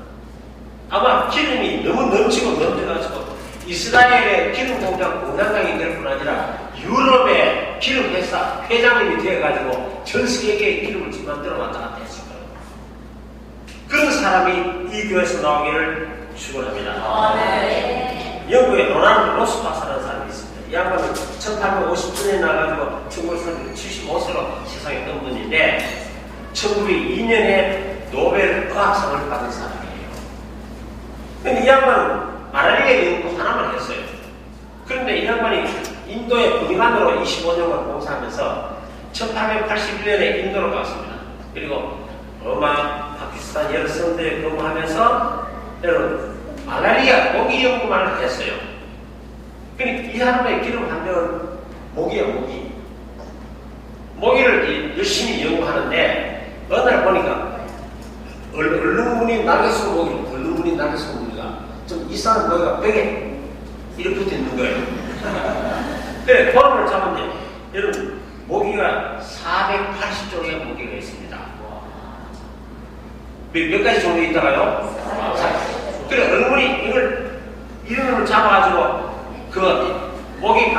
아마 기름이 너무 넘치고 넘쳐가지고 이스라엘의 기름 공장장이 될 뿐 아니라 유럽의 기름 회사 회장님이 되어가지고 전 세계에 기름을 만들어 왔다 갔다 했을 거예요. 그런 사람이 이 교회에서 나오기를 축원합니다. 영국의 로나르도 로스 박사라는 사람이 있습니다. 이 양반은 1850년에 나가지고 1975세로 세상에 뜬 분인데 1902년에 노벨 의학상을 받은 사람이에요. 근데 이 양반은 마라리아 연구 하나만 했어요. 그런데 이 양반이 인도의 군의관으로 25년간 봉사하면서 1881년에 인도로 갔습니다. 그리고 로마, 파키스탄 여러 성들에 근무하면서 여러분 말라리아 모기 연구만 했어요. 그러니까 이 사람의 기름 한 병은 모기예요, 모기. 모기를 열심히 연구하는데 어느 날 보니까 얼룩무늬 날개속 모기, 얼룩무늬 날개속 모기가 좀 이상한 모기가 벽에 이렇게 붙어 있는 거예요. 그래, 보름을 잡았는데 여러분 모기가 480종의 모기가 있습니다. 몇 가지 종류 있다가요? 그래, 얼굴이 이런 걸 잡아가지고 그 모기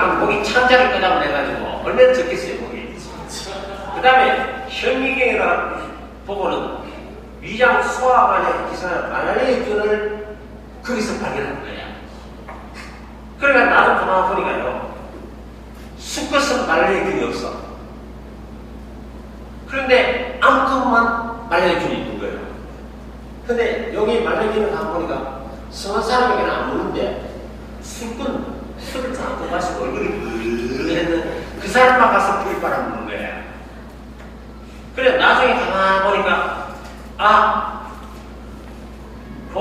창자를 끄다보내가지고 얼마나 적겠어요, 모기. 그 다음에 현미경에다가 보고는 위장 소화관에 기생하는 말라리아균을 거기서 발견한 거야. 그러니까 나도 가만 보니까요, 수컷은 말라리아균이 없어. 그런데 암컷만 말라리아균이 있는 거예요. 근데 여기 말라리아균을 가만 보니까 성한 사람에게는 안 먹는데 술을 자꾸 마시고 얼굴이 으르르 했는 그 사람만 가서 뿌리 빨아먹는 거예요. 그래 나중에 가만 보니까 그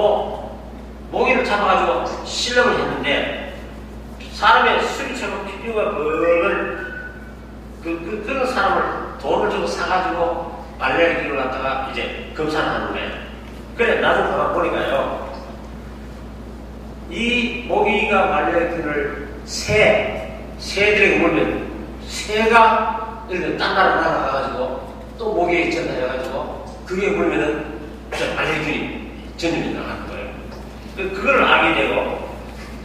모기를 잡아가지고 실험을 했는데 사람의 수리처럼 피부가 벌건 그런 사람을 돈을 주고 사가지고 말레이기를 갖다가 이제 검사를 하는 거예요. 그래 나중에 가만 보니까요, 이 모기가 말레이기를 새들에게 물면 새가 이렇게 딴 나라 날아가가지고 또 모기에 전달해가지고 그게 물면은 말레이균이 전염이 나가는 거예요. 그걸 알게 되고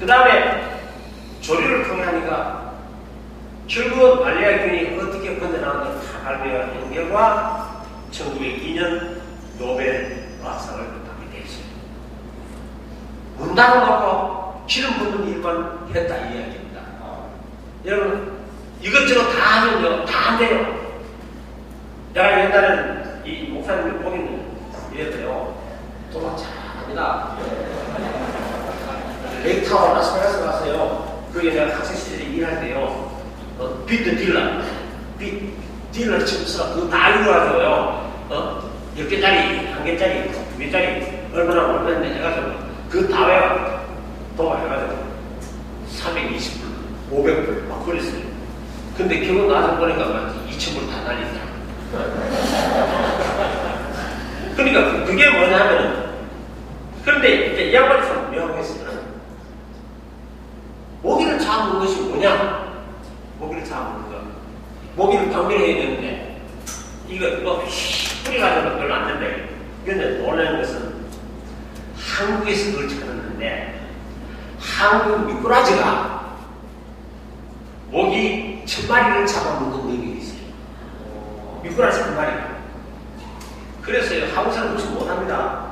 그 다음에 조류를 통해 하니까 결국 말레이균이 어떻게 번져나가는지 다 발명한 결과 1902년 노벨 화상을 받게 되었어요. 문 닫아놓고 기름 붓는 일만 했다 이 이야기입니다. 여러분 이것저것 다 하면요 다 안 돼요. 내가 옛날에는 이 목사님을 보기는 이랬어요. 도망 잘합니다. 레이크타워 라스베가스 갔어요. 그게 내가 학생 시절에 일할 때요. 비트 딜러 칩스가 그거 다 이루어가지고요. 10개짜리, 1개짜리, 2개짜리 얼마나 해가지고 그 다 외워 도와해가지고 320불, 500불 막 걸렸어요. 근데 결국 나서 보니까 2,000불 다 날리더라. 그러니까 그게 뭐냐면, 그런데 이제 이 양반이 참 명했어요. 모기를 잡는 것이 뭐냐? 모기를 잡는 거. 모기를 방면해야 되는데, 이거 뿌리 가지고 별로 안 된대. 그런데 놀라는 것은 한국에서 그걸 찾았는데, 한국 미꾸라지가 모기 1000마리를 잡아먹는 능력이 있어요. 미꾸라지 1마리가. 그래서요, 한국 사람 무슨 못합니다.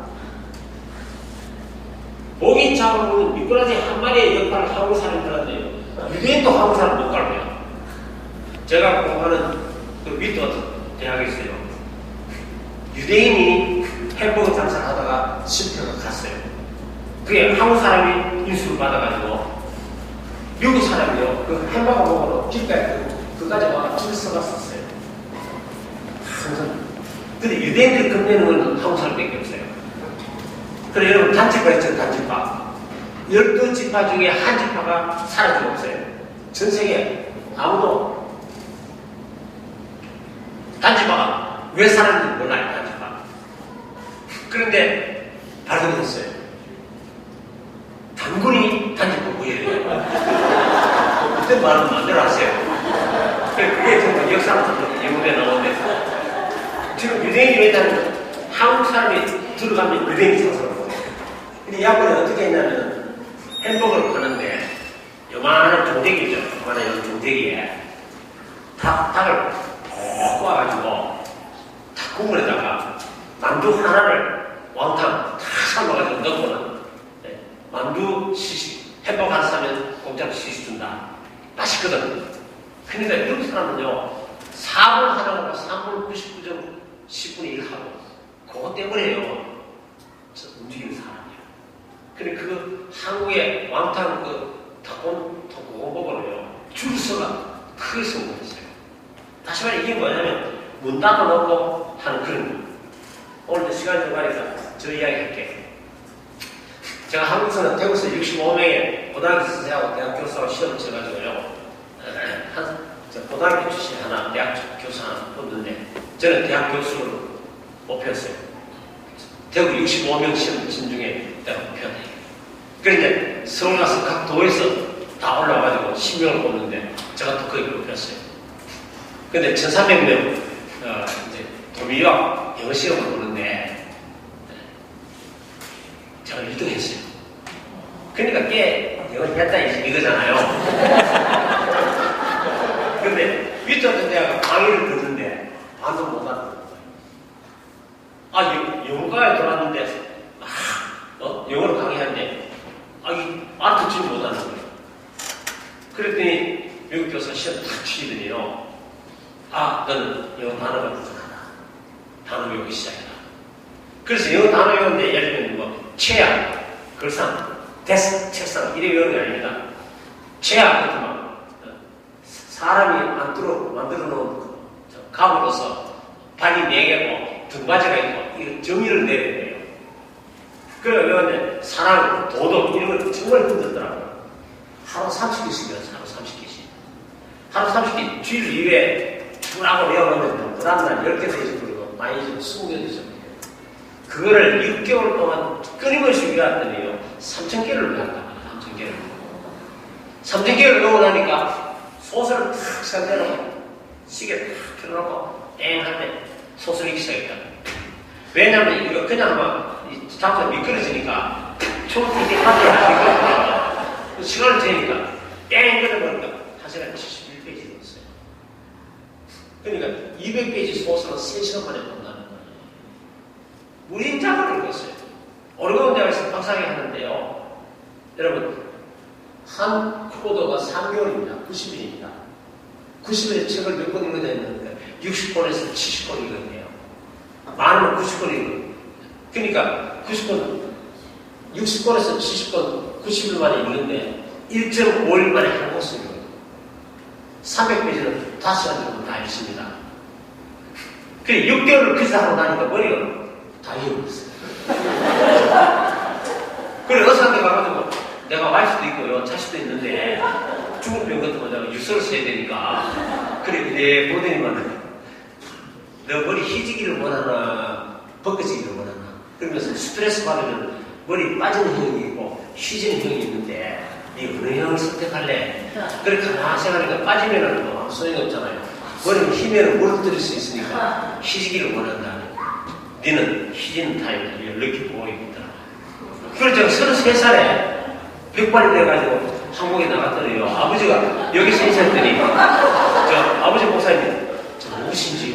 모기 잡아먹는 미꾸라지 1마리의 역할을 한국 사람이 들었는데요. 유대인도 한국 사람 못 갈고요. 제가 공부하는 그 미트 대학에 있어요. 유대인이 햄버거 장사를 하다가 실패가 갔어요. 그게 한국 사람이 인수를 받아가지고 미국 사람이요. 그 햄버거 먹으러 길가에 그까지 와서 줄 서갔었어요. 항상. 근데 유대인들이 끝내는 건 한국 사람밖에 없어요. 그래 여러분 단지파 있죠, 단지파. 12지파 중에 한 지파가 사라지고 없어요. 전 세계 아무도 단지파가 왜 사라졌는지 몰라요, 단지파. 그런데 발견했어요. 단군이 단지파 구해요. 그때 말은 마음대로 하세요. 그게 정말 역사부터 예문에 나오는데 지금 유대인이 일단 한국 사람이 들어가면 유대인이 사서 근데 야구는 어떻게 했냐면 햄버거를 파는데 요만한 종대기죠. 요만한 종대기에 닭을 꼭 꼬아가지고 닭국물에다가 만두 하나를 왕탕 다 삶아가지고 넣고는 만두 시식 햄버거 하나 사면 공짜로 시식 준다. 맛있거든. 그러니까 미국 사람은요 4분 하나가 3분 99점 10분의 1하고 그것 때문에요 움직이는 사람이에요. 근데 그거 한국의 왕탕 그 닭공 먹으러요 줄 서가 크게 성공했어요. 다시 말해 이게 뭐냐면 문 닫아놓고 하는 그런 거. 오늘 시간이 좀 가니까 저 이야기 할게요. 제가 한국에서는 대구에서 65명의 고등학교 선생하고 대학 교수하고 시험을 쳐가지고요. 고등학교 출신 하나, 대학 교수 하나 뽑는데 저는 대학 교수를 뽑혔어요. 대구 65명 시험 진 중에 내가 뽑혔네. 그런데 서울 가서 각 도에서 다 올라와가지고 10명을 뽑는데 제가 또 거기 뽑혔어요. 근데 1300명 이제 도미와 영어 시험을 보는데 제가 1등 했어요. 그러니까 꽤 영어 했다 이거잖아요. 근데 윗도한테 내가 강의를 듣는데 반도 못 알아듣는 거예요. 영어과에 들어왔는데 영어를 강의하는데 알아듣지 못하는 거예요. 그랬더니 미국 교사 시험 딱 치더니요. 너는 영어 단어가 부족하다. 단어 외우기 시작해라. 그래서 영어 단어 외우는데 예를 들면 뭐 체야, 글상, 데스크, 책상 이래 외우는 게 아닙니다. 체야 같은 막 사람이 만들어 놓은 가구로서 발이 4개고 등받이가 있고 이거 정의를 내려야 돼요. 그래 외웠는데 사랑, 도덕 이런 걸 정말 힘들더라고요. 하루 30개씩 외웠어요. 하루 30개씩. 하루 30개 주일 이후에 쭉 하고 외워놓으면 그 다음날 10개 되지 그리고 많이 좀 20개 되죠. 그거를 6개월 동안 끊임없이 외웠더니요 3,000개를 외웠다. 3,000개를. 3,000개를 외우고 나니까 소설을 탁 상대로 시계 탁 틀어놓고 땡 할 때 소설 읽기 시작했다. 왜냐면 이거 그냥 하면 잡서 미끄러지니까 초록빛이 하늘을 하니까 시간을 재니까 땡 끊어버리니까 1시간에 71페이지 넣었어요. 그러니까 200페이지 소설은 3시간 만에 본다는 거예요. 무인작을 읽었어요. 어려운 대학에서 박사학위 하는데요. 여러분 한 코더가 3개월입니다. 90일입니다. 90일에 책을 몇 권 읽어야 되는데 60권에서 70권 읽었네요. 많으면 90권 읽어요. 그러니까 60권에서 70권 90일 만에 읽는데 1.5일 만에 한 권을 읽어요. 300페이지는 5시간 정도 다 읽습니다. 그래 6개월을 그 하고 나니까 머리가 다 잃어버렸어요. 그래 의사한테 가가지고 내가 와이프도 있고요 자식도 있는데 죽은 병 같은 거 내가 유서를 써야 되니까 그래 내 보더니만 너 머리 희지기를 원하나 벗겨지기를 원하나 그러면서 스트레스 받으면 머리 빠지는 형이 있고 휘지는 형이 있는데 네 어느 형을 선택할래? 그렇게 가만히 생각하니까 빠지면은 뭐 아무 소용이 없잖아요. 머리는 휘면은 무릎뜨릴 수 있으니까 휘지기를 원한다. 너는 휘지는 타입이다. 이렇게 보고 있더라. 그래서 제가 33살에 백발이 돼가지고 한국에 나갔더니요. 아버지가 여기서 인사했더니 저 아버지 목사님 저 누구신지요?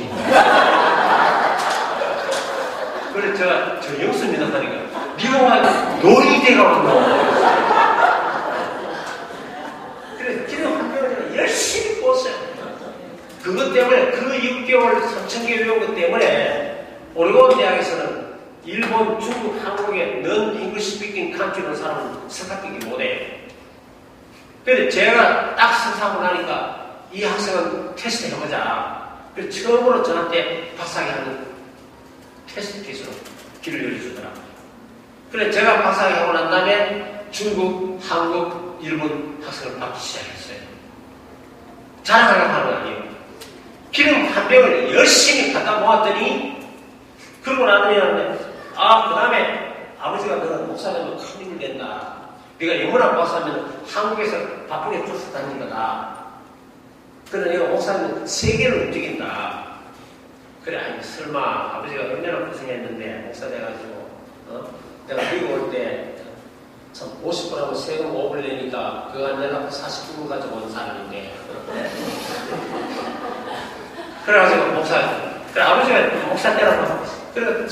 그래 저 영수입니다 하니까 미국가 놀이대가 왔노. 그래서 기도 한 병을 열심히 꿨어요. 그것 때문에 그 6개월 3,000개 외운 것 때문에 오레곤 대학에서는 일본, 중국, 한국의 non-English speaking country라는 사람은 석학되기 못해요. 그런데 제가 딱 선사하고 나니까 이 학생은 테스트 해보자. 그래서 처음으로 저한테 박사학위 하는 테스트 기술로 길을 열어주더라고요. 그래서 제가 박사학위 하고 난 다음에 중국, 한국, 일본 학생을 받기 시작했어요. 자랑하려고 하는 거 아니에요. 기름 한 병을 열심히 갖다 모았더니 그러고 나더니 그 다음에 아버지가 너는 목사되면 큰 힘이 된다. 네가 영문학 박사면 한국에서 바쁘게 쫓아다닌 거다. 그러나 네가 목사면 세계를 움직인다. 그래, 아니 설마 아버지가 얼마나 고생했는데 목사 돼가지고 내가 미국 올 때 참 50%하고 세금 5불 내니까 그거 안 내려고 49불 가지고 온 사람인데 그래가지고 그래 아버지가 목사 때라고 그래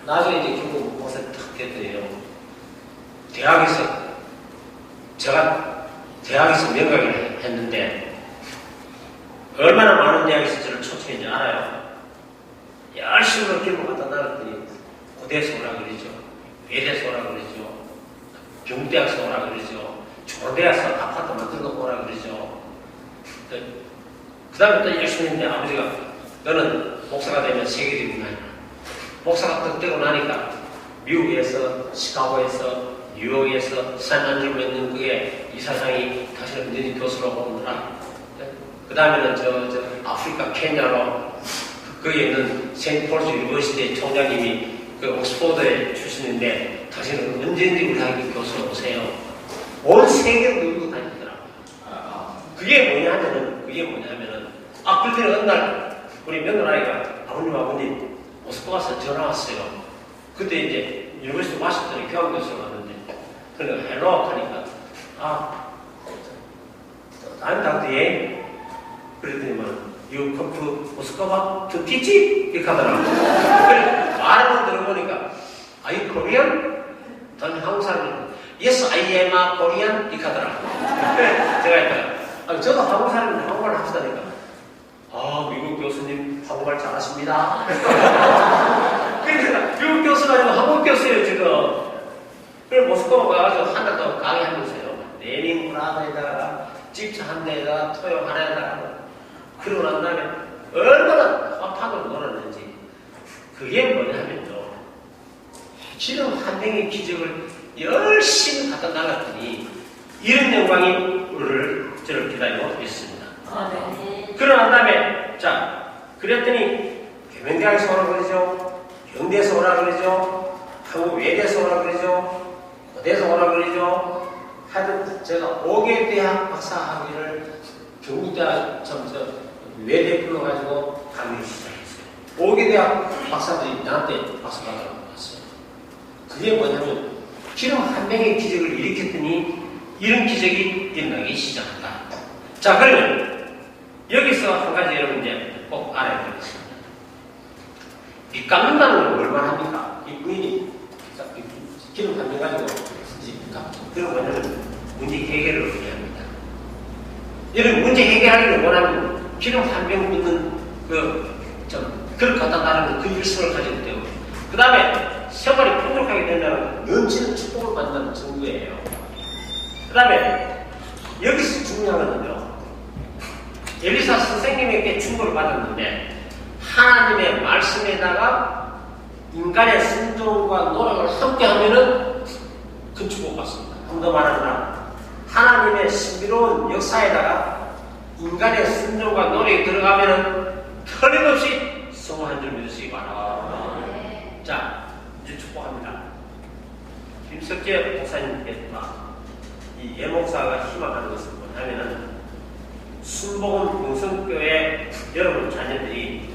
나중에 이제 결국 목사 탁 됐더니요. 제가 대학에서 명강을 했는데 얼마나 많은 대학에서 저를 초청했는지 알아요? 열심히 기분 갖다 나갔더니 고대에서 오라 그러죠. 외대에서 오라 그러죠. 경대학에서 오라 그러죠. 중앙대학에서 아파트 만들고 오라 그러죠. 그 다음에 또 열심히 했는데 아버지가 너는 목사가 되면 세계적인 거야. 목사가 딱 되고 나니까 미국에서 시카고에서 뉴욕에서 샌안드레우 있는 그게 이사장이 당신을 언제든지 교수로 오느라 그 다음에는 저 아프리카 케냐로 거기에 있는 세인트 폴스 유니버시티 총장님이 그 옥스포드에 출신인데 당신은 언제든지 우리 학교 교수로 오세요. 온 세계를 누르고 다니더라고요. 그게 뭐냐면은 그랬더니 어느 날 우리 며느라이가 아버님 모스크 가서 전화 왔어요. 그때 이제 유니버시티 와시턴에 교환 교수로 왔는데 그러니까 헬로 하니까 I'm Dr. Yang 그랬더니만 You come to Moscow to teach? 이렇게 하더라고요. 그래 말을 들어보니까 Are you Korean? 저는 한국 사람이니까 Yes, I am a Korean 이렇게 하더라고요. 그래 제가 했다가 저도 한국 사람인데 한국말 합시다니까 미국 교수님 한국말 잘하십니다. 그러니까 미국 교수가 아니고 한국 교수예요 지금. 그래 모스크바 가가지고 한 달 동안 강의하면서요. 레닌그라드에다가 집차 한 대에다가 토요 하나에다가 그러고 난 다음에 얼마나 화판을 그게 뭐냐면요. 기름 한 병의 기적을 열심히 갖다 달았더니 이런 영광이 오늘 저를 기다리고 있습니다. 아멘. 그러고 난 다음에 자 그랬더니 계명대학에서 오라 그러죠. 영대에서 오라 그러죠. 한국 외대에서 오라 그러죠. 고대에서 오라 그러죠. 하여튼 제가 5개 대학 박사 학위를 경북대학 외대 불러가지고 강의 시작했어요. 5개 대학 박사들이 나한테 박사 받으라고 왔어요. 그게 뭐냐면 기름 한 병의 기적을 일으켰더니 이런 기적이 일어나기 시작한다. 자 그러면 여기서 한 가지 여러분 이제 꼭 알아야 되겠습니다. 빚 갚는다는 건 얼마나 합니까? 이 부인이 기름 한 병 가지고 빚 갚죠. 그런 거는 문제 해결을 어떻게 합니다. 이런 문제 해결하기를 원하면 기름 한 병 붓는 그릇 갖다 달라는 그 일성을 가지고 되고 그 다음에 생활이 풍족하게 된다는 넘치는 축복을 받는다는 증거예요. 그 다음에 여기서 중요한 건요. 엘리사 선생님에게 충고를 받았는데 하나님의 말씀에다가 인간의 순종과 노력을 함께 하면은 그 축복 받습니다. 좀 더 말하자면 하나님의 신비로운 역사에다가 인간의 순종과 노력이 들어가면은 틀림없이 성공한 줄 믿으시기 바랍니다. 자, 이제 축복합니다. 김석재 목사님께서 이 예목사가 희망하는 것은 뭐냐면은 순복음 용성교회 여러분 자녀들이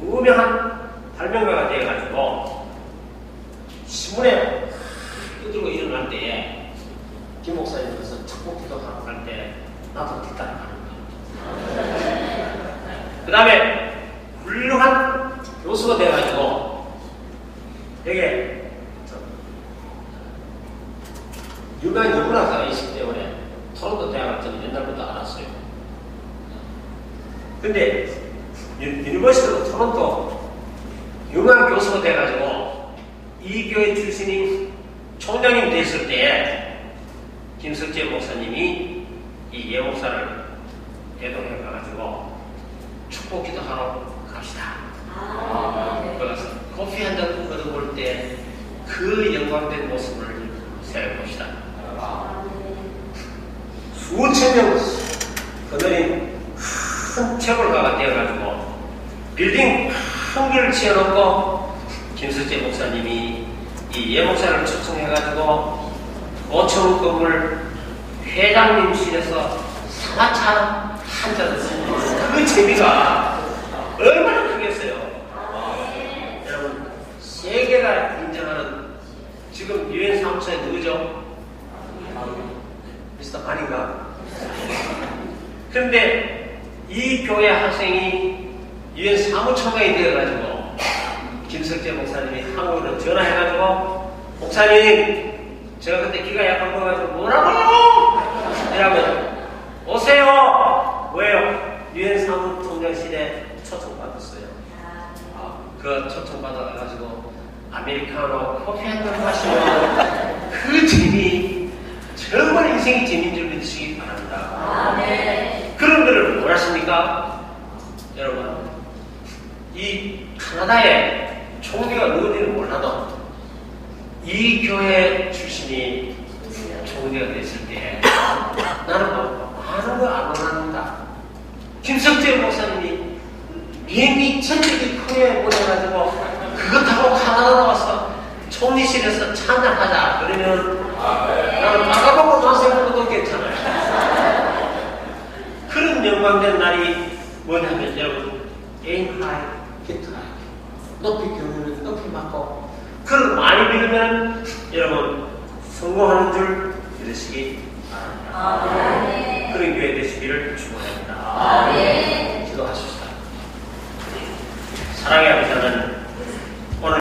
유명한 발명가가 되어가지고 신문에 떠들고 일어날 때에 김 목사님께서 축복 기도하고 할 때 나도 뒷따라가는 거예요. 그 다음에 훌륭한 교수가 돼가지고 되게 유명한 연구학자가 있기 때문에 토론토 대학을 저는 옛날부터 알았어요. 근데 유니버시티 토론토 유명한 교수가 돼가지고 이 교회 출신이 총장님 됐을 때 김석재 목사님이 이 예목사를 대동해가지고 축복 기도하러 갑시다. 그래서 커피 한 잔 얻어볼 때 그 영광된 모습을 생각해봅시다. 수천 명 거느린 큰 채굴가가 되어가지고 빌딩 큰 길을 지어놓고 김석재 목사님이 이 예목사를 초청해가지고 5층 건물 회장님실에서 상하차 한 잔을 쓰는 그 재미가 얼마나 크겠어요. 여러분 세계가 인정하는 지금 유엔 사무처에 누구죠? 미스터 반인가? 그런데 이 교회 학생이 유엔 사무총장이 되어가지고 김석재 목사님이 한국으로 전화해가지고 목사님 제가 그때 귀가 약간 보여가지고 뭐라고요? 이러면 오세요. 왜요? 유엔 사무총장실에 초청받았어요. 그 초청받아가지고 아메리카노 커피 한 잔 마시면 그 재미 정말 인생이 재미인 줄 믿으시기 바랍니다. 그런 거를 뭘 하십니까? 여러분 이 카나다의 총리가 누군지는 몰라도 이 교회 출신이 총리가 됐을 때 나는 많은 거 안 원합니다. 김석재 목사님이 비행기 전적이 크게 보내가지고 그거 타고 카나다 와서 총리실에서 차 한잔 하자. 그러면 나는 바가보고 나생각도 괜찮아요. 그런 영광된 날이 뭐냐면 여러분 aim high, get high. 높이 기울이면 높이 맞고 그걸 많이 빌으면 여러분 성공하는 줄 믿으시기 바랍니다. 그런 교회 되시기를 축원합니다. 기도하십시다. 사랑의 아버지